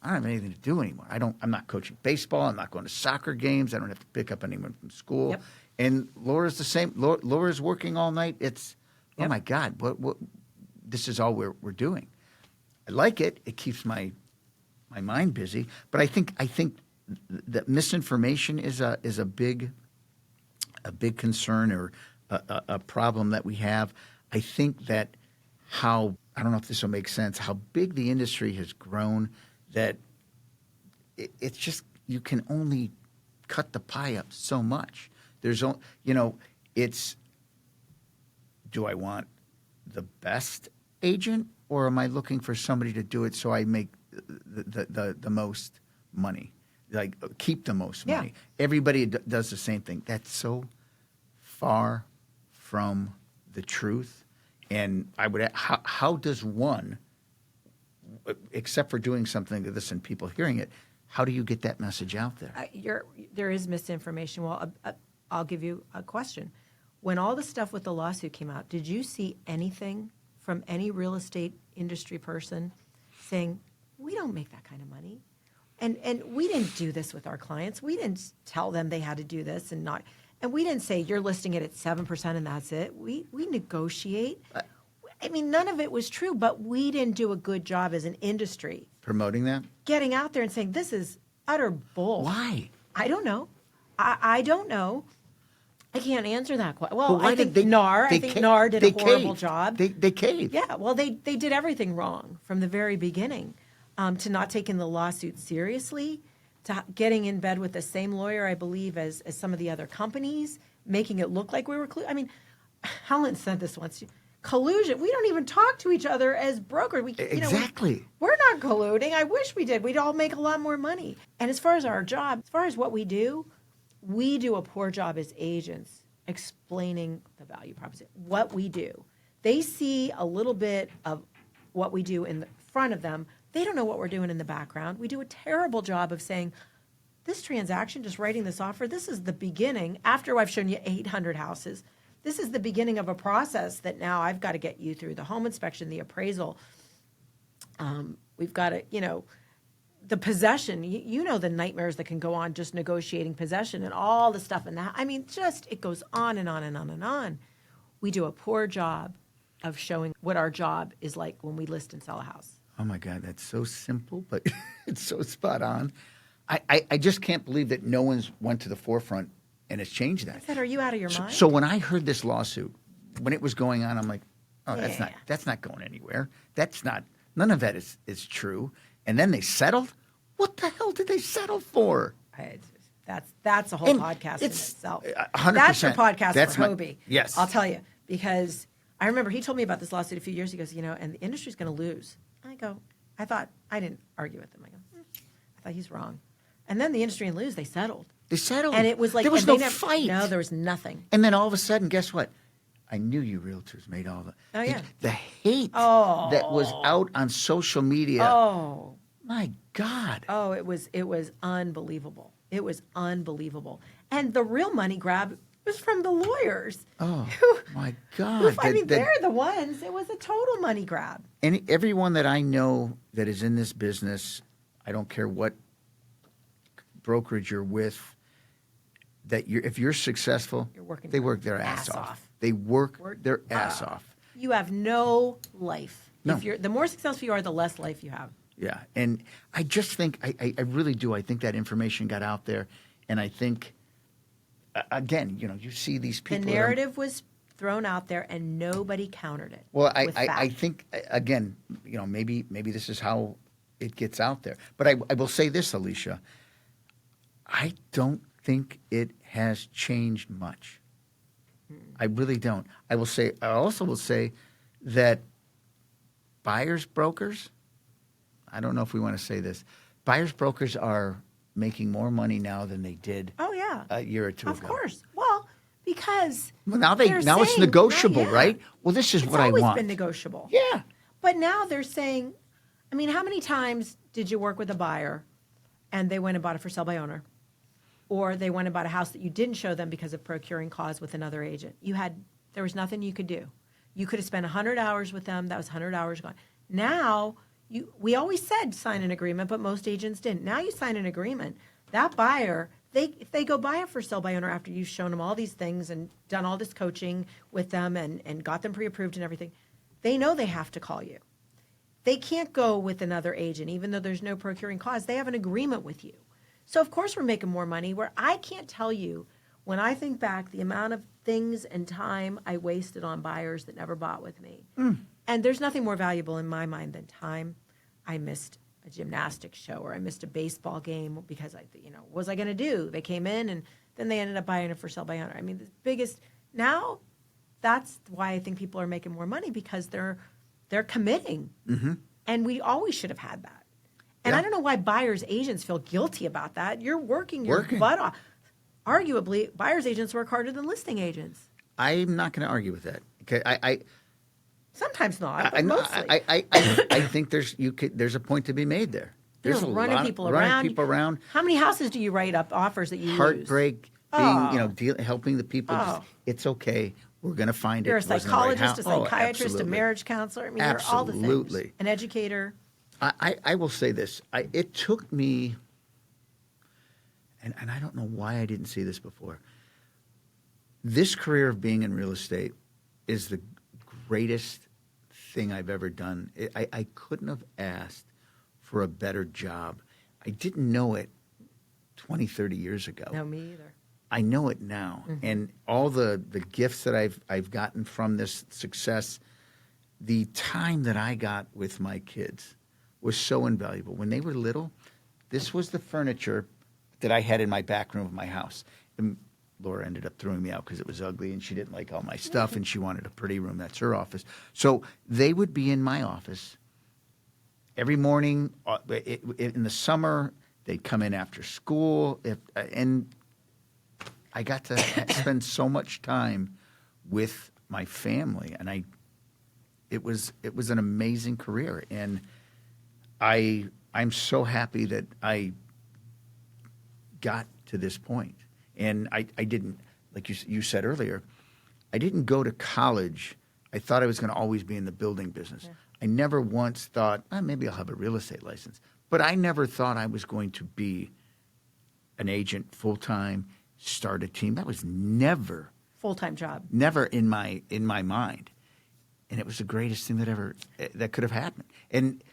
I don't have anything to do anymore. I'm not coaching baseball. I'm not going to soccer games. I don't have to pick up anyone from school. Yep. And Laura's the same. Laura's working all night. It's oh Yep. my God, what this is all we're doing. I like it. It keeps my mind busy. But I think that misinformation is a big concern or a problem that we have. I think that I don't know if this will make sense, how big the industry has grown, that it's just you can only cut the pie up so much. It's, do I want the best agent, or am I looking for somebody to do it so I make the most money, like keep the most money? Everybody does the same thing. That's so far from the truth. And I would, how does one, except for doing something to this and people hearing it, how do you get that message out there? There is misinformation. Well, I'll give you a question. When all the stuff with the lawsuit came out, did you see anything from any real estate industry person saying, we don't make that kind of money? And we didn't do this with our clients. We didn't tell them they had to do this and we didn't say, you're listing it at 7% and that's it. We negotiate. I mean, none of it was true, but we didn't do a good job as an industry. Promoting that? Getting out there and saying, this is utter bull. Why? I don't know. I don't know. I can't answer that question. Well, I think NAR did a horrible job. They caved. Yeah, well, they did everything wrong from the very beginning. To not taking the lawsuit seriously, to getting in bed with the same lawyer, I believe, as some of the other companies, making it look like we were I mean, Helen said this once. Collusion. We don't even talk to each other as brokers. Exactly. We're not colluding. I wish we did. We'd all make a lot more money. And as far as our job, as far as what we do a poor job as agents explaining the value proposition, what we do. They see a little bit of what we do in the front of them. They don't know what we're doing in the background. We do a terrible job of saying, this transaction, just writing this offer, this is the beginning. After I've shown you 800 houses, this is the beginning of a process that now I've got to get you through the home inspection, the appraisal. We've got to, the possession. You know the nightmares that can go on just negotiating possession and all the stuff in that. I mean, it goes on and on and on and on. We do a poor job of showing what our job is like when we list and sell a house. Oh, my God, that's so simple, but it's so spot on. I just can't believe that no one's went to the forefront and has changed that. I said, are you out of your mind? So when I heard this lawsuit, when it was going on, I'm like, oh, that's not going anywhere. None of that is true. And then they settled? What the hell did they settle for? That's a whole podcast in itself. 100%. That's the podcast for Hobie. Yes. I'll tell you, because I remember he told me about this lawsuit a few years ago. He goes, and the industry's going to lose. I didn't argue with him. I thought he's wrong. And then the industry and lose, they settled. They settled. And it was like, there was no fight. No, there was nothing. And then all of a sudden, guess what? I knew you realtors made all the... Oh, yeah. The hate that was out on social media. Oh. My God. Oh, it was unbelievable. It was unbelievable. And the real money grab was from the lawyers. Oh, my God. They're the ones. It was a total money grab. And everyone that I know that is in this business, I don't care what brokerage you're with, if you're successful, they work their ass off. They work their ass off. You have no life. No. The more successful you are, the less life you have. Yeah, and I just think, I really do. I think that information got out there, and I think, again, you see these people. The narrative was thrown out there, and nobody countered it. Well, I think, again, maybe this is how it gets out there. But I will say this, Alicia. I don't think it has changed much. I really don't. I also will say that buyers brokers, I don't know if we want to say this, buyers brokers are making more money now than they did a year or two ago. Of course. Well, because now it's negotiable, right? Well, this is what I want. It's always been negotiable. Yeah. But now they're saying, how many times did you work with a buyer and they went and bought it for sale by owner? Or they went and bought a house that you didn't show them because of procuring cause with another agent. There was nothing you could do. You could have spent 100 hours with them. That was 100 hours gone. Now, we always said sign an agreement, but most agents didn't. Now you sign an agreement. That buyer, if they go buy it for sale by owner after you've shown them all these things and done all this coaching with them and got them pre-approved and everything, they know they have to call you. They can't go with another agent, even though there's no procuring cause. They have an agreement with you. So, of course, we're making more money. Where I can't tell you, when I think back, the amount of things and time I wasted on buyers that never bought with me. And there's nothing more valuable in my mind than time I missed a gymnastics show, or I missed a baseball game because what was I going to do? They came in and then they ended up buying it for sale by owner. I mean, the biggest now. That's why I think people are making more money, because they're committing, and we always should have had that. And I don't know why buyers agents feel guilty about that. You're working your butt off. Arguably, buyers agents work harder than listing agents. I'm not going to argue with that. Okay, I sometimes not, but mostly. I think there's a point to be made there. There's running people around. How many houses do you write up offers that you heartbreak, being helping the people. It's okay. We're going to find You're it. You're a psychologist, a psychiatrist, a marriage counselor. I mean, you're all the things. An educator. I will say this. It took me, and I don't know why I didn't see this before. This career of being in real estate is the greatest thing I've ever done. I couldn't have asked for a better job. I didn't know it 20, 30 years ago. No, me either. I know it now, and all the gifts that I've gotten from this success, the time that I got with my kids was so invaluable. When they were little, this was the furniture that I had in my back room of my house. And Laura ended up throwing me out because it was ugly, and she didn't like all my stuff, and she wanted a pretty room. That's her office. So they would be in my office every morning. In the summer, they'd come in after school, and I got to spend so much time with my family, and it was an amazing career, and I'm so happy that I got to this point. And I didn't, like you said earlier, I didn't go to college. I thought I was going to always be in the building business. Yeah. I never once thought, maybe I'll have a real estate license. But I never thought I was going to be an agent full-time, start a team. That was never full-time job. Never in my mind, and it was the greatest thing that could have happened. And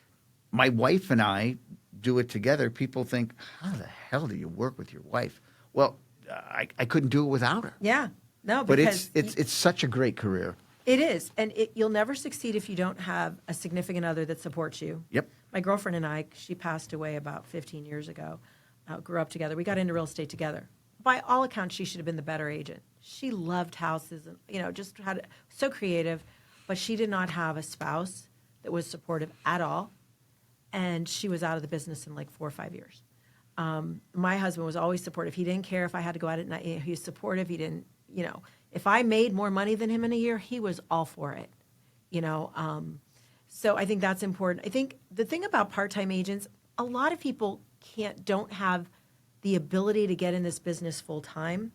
my wife and I do it together. People think, how the hell do you work with your wife? Well, I couldn't do it without her. Yeah, no, but it's such a great career. It is, and you'll never succeed if you don't have a significant other that supports you. Yep. My girlfriend and I, she passed away about 15 years ago. Grew up together. We got into real estate together. By all accounts, she should have been the better agent. She loved houses and, just so creative, but she did not have a spouse that was supportive at all. And she was out of the business in like 4 or 5 years. My husband was always supportive. He didn't care if I had to go out at night. He was supportive. He didn't, if I made more money than him in a year, he was all for it, So I think that's important. I think the thing about part-time agents, a lot of people don't have the ability to get in this business full time.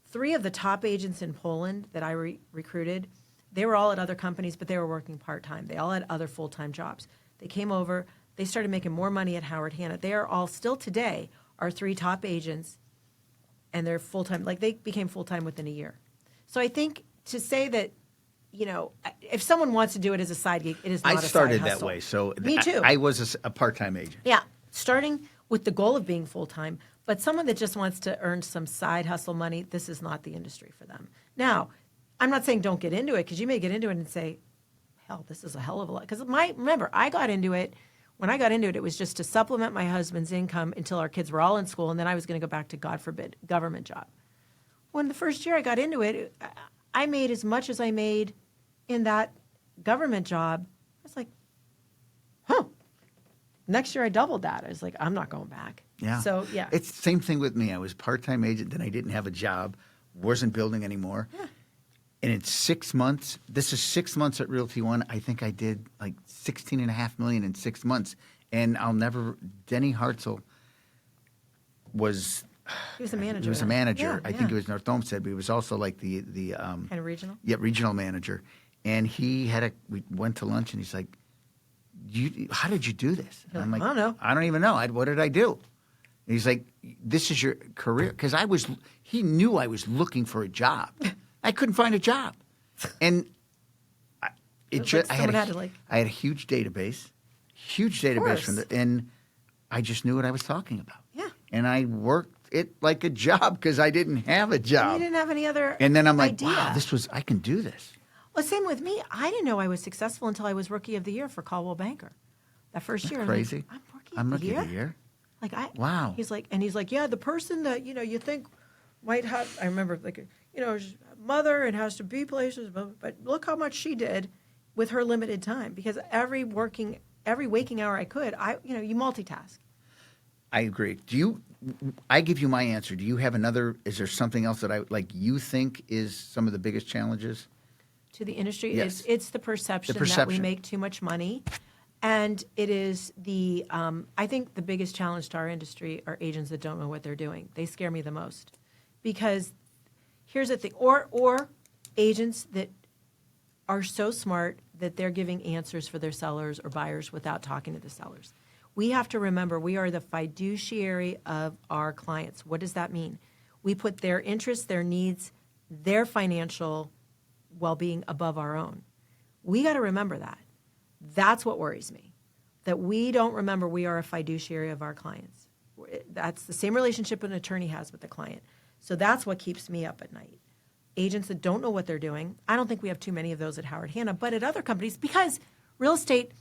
3 of the top agents in Poland that I recruited, they were all at other companies, but they were working part-time. They all had other full-time jobs. They came over. They started making more money at Howard Hanna. They are all still today our 3 top agents, and they're full-time. Like, they became full-time within a year. So I think to say that, if someone wants to do it as a side gig, it is not a side hustle. I started that way. So me too. I was a part-time agent. Yeah, starting with the goal of being full-time. But someone that just wants to earn some side hustle money, this is not the industry for them. Now, I'm not saying don't get into it, because you may get into it and say, hell, this is a hell of a lot. Because remember, I got into it. When I got into it, it was just to supplement my husband's income until our kids were all in school, and then I was going to go back to, God forbid, government job. When the first year I got into it, I made as much as I made in that government job. I was like, Next year I doubled that. I was like, I'm not going back. Yeah. So, yeah. It's the same thing with me. I was a part-time agent, then I didn't have a job, wasn't building anymore. Yeah. And in 6 months, this is 6 months at Realty One, I think I did like $16.5 million in 6 months. And Denny Hartzell he was a manager. He was a manager. Yeah, I think he was North Olmsted, but he was also like the kind of regional? Yeah, regional manager. And we went to lunch, and he's like, how did you do this? And I'm like, I don't know. I don't even know. What did I do? And he's like, this is your career. Because he knew I was looking for a job. I couldn't find a job. And I had a huge database and I just knew what I was talking about. Yeah. And I worked it like a job because I didn't have a job. You didn't have any other And then I'm like, idea. wow, I can do this. Well, same with me. I didn't know I was successful until I was Rookie of the Year for Caldwell Banker. That first year. Crazy. I'm Rookie rookie of the year. Wow. He's like, yeah, the person that, you think might have, I remember, she's a mother and has to be places, but look how much she did with her limited time, because every waking hour I could, you multitask. I agree. I give you my answer. Do you have another, is there something else that you think is some of the biggest challenges? To the industry? Yes. It's the perception that we make too much money. And it is I think the biggest challenge to our industry are agents that don't know what they're doing. They scare me the most. Because here's the thing, or agents that are so smart that they're giving answers for their sellers or buyers without talking to the sellers. We have to remember we are the fiduciary of our clients. What does that mean? We put their interests, their needs, their financial well-being above our own. We got to remember that. That's what worries me, that we don't remember we are a fiduciary of our clients. That's the same relationship an attorney has with the client. So that's what keeps me up at night. Agents that don't know what they're doing. I don't think we have too many of those at Howard Hanna, but at other companies, because real estate,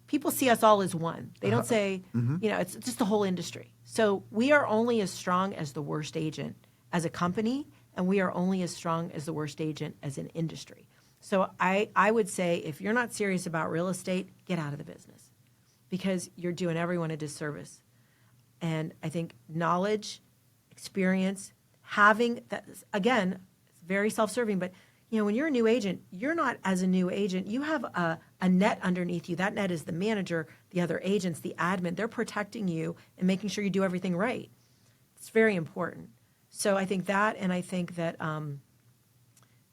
people see us all as one. They don't say, it's just the whole industry. So we are only as strong as the worst agent as a company, and we are only as strong as the worst agent as an industry. So I would say if you're not serious about real estate, get out of the business, because you're doing everyone a disservice. And I think knowledge, experience, having that, again, it's very self-serving, but when you're a new agent, you're not as a new agent. You have a net underneath you. That net is the manager, the other agents, the admin. They're protecting you and making sure you do everything right. It's very important. So I think that, and I think that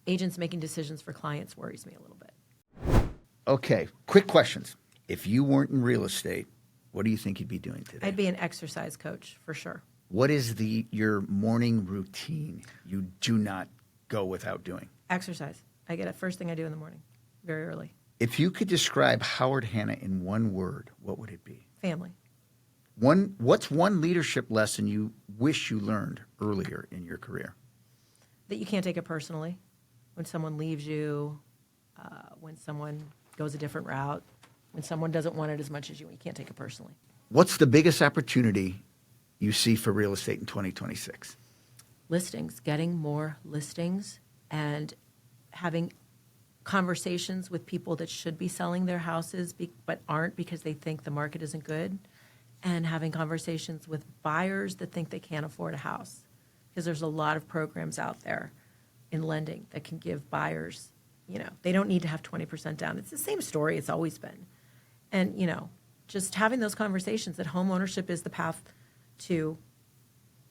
agents making decisions for clients worries me a little bit. Okay, quick questions. If you weren't in real estate, what do you think you'd be doing today? I'd be an exercise coach for sure. What is your morning routine you do not go without doing? Exercise. I get it first thing I do in the morning, very early. If you could describe Howard Hanna in one word, what would it be? Family. What's one leadership lesson you wish you learned earlier in your career? That you can't take it personally. When someone leaves you, when someone goes a different route, when someone doesn't want it as much as you can't take it personally. What's the biggest opportunity you see for real estate in 2026? Listings, getting more listings and having conversations with people that should be selling their houses but aren't because they think the market isn't good, and having conversations with buyers that think they can't afford a house, because there's a lot of programs out there in lending that can give buyers, they don't need to have 20% down. It's the same story it's always been. And, just having those conversations that home ownership is the path to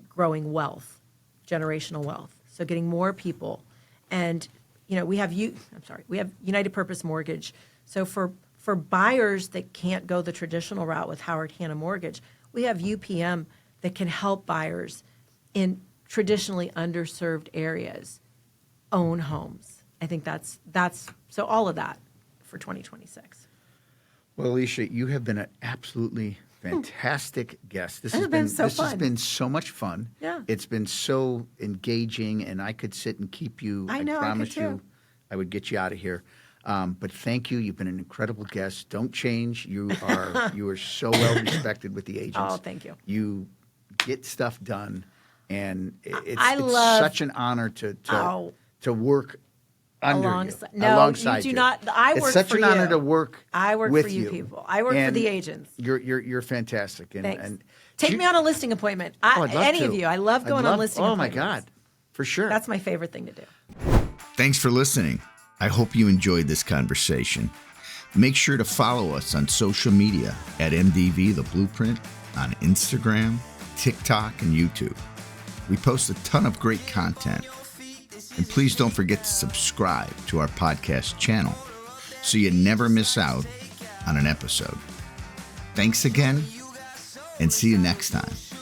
growing wealth, generational wealth. So getting more people. And, we have United Purpose Mortgage. So for buyers that can't go the traditional route with Howard Hanna Mortgage, we have UPM that can help buyers in traditionally underserved areas own homes. I think that's so all of that for 2026. Well, Alicia, you have been an absolutely fantastic guest. This has been so fun. This has been so much fun. Yeah. It's been so engaging, and I could sit and keep you. I know, promise I could too. you I would get you out of here. But thank you. You've been an incredible guest. Don't change. You are so well respected with the agents. Oh, thank you. You get stuff done, and it's such an honor to work alongside you do you. not. I work for you. It's such an honor to work. I work with for you people. I work for the agents. You're fantastic. Thanks. And take me on a listing appointment. I'd love any to. of you. I love going on listing appointments. Oh my God, for sure. That's my favorite thing to do. Thanks for listening. I hope you enjoyed this conversation. Make sure to follow us on social media at MDV The Blueprint on Instagram, TikTok, and YouTube. We post a ton of great content. And please don't forget to subscribe to our podcast channel so you never miss out on an episode. Thanks again, and see you next time.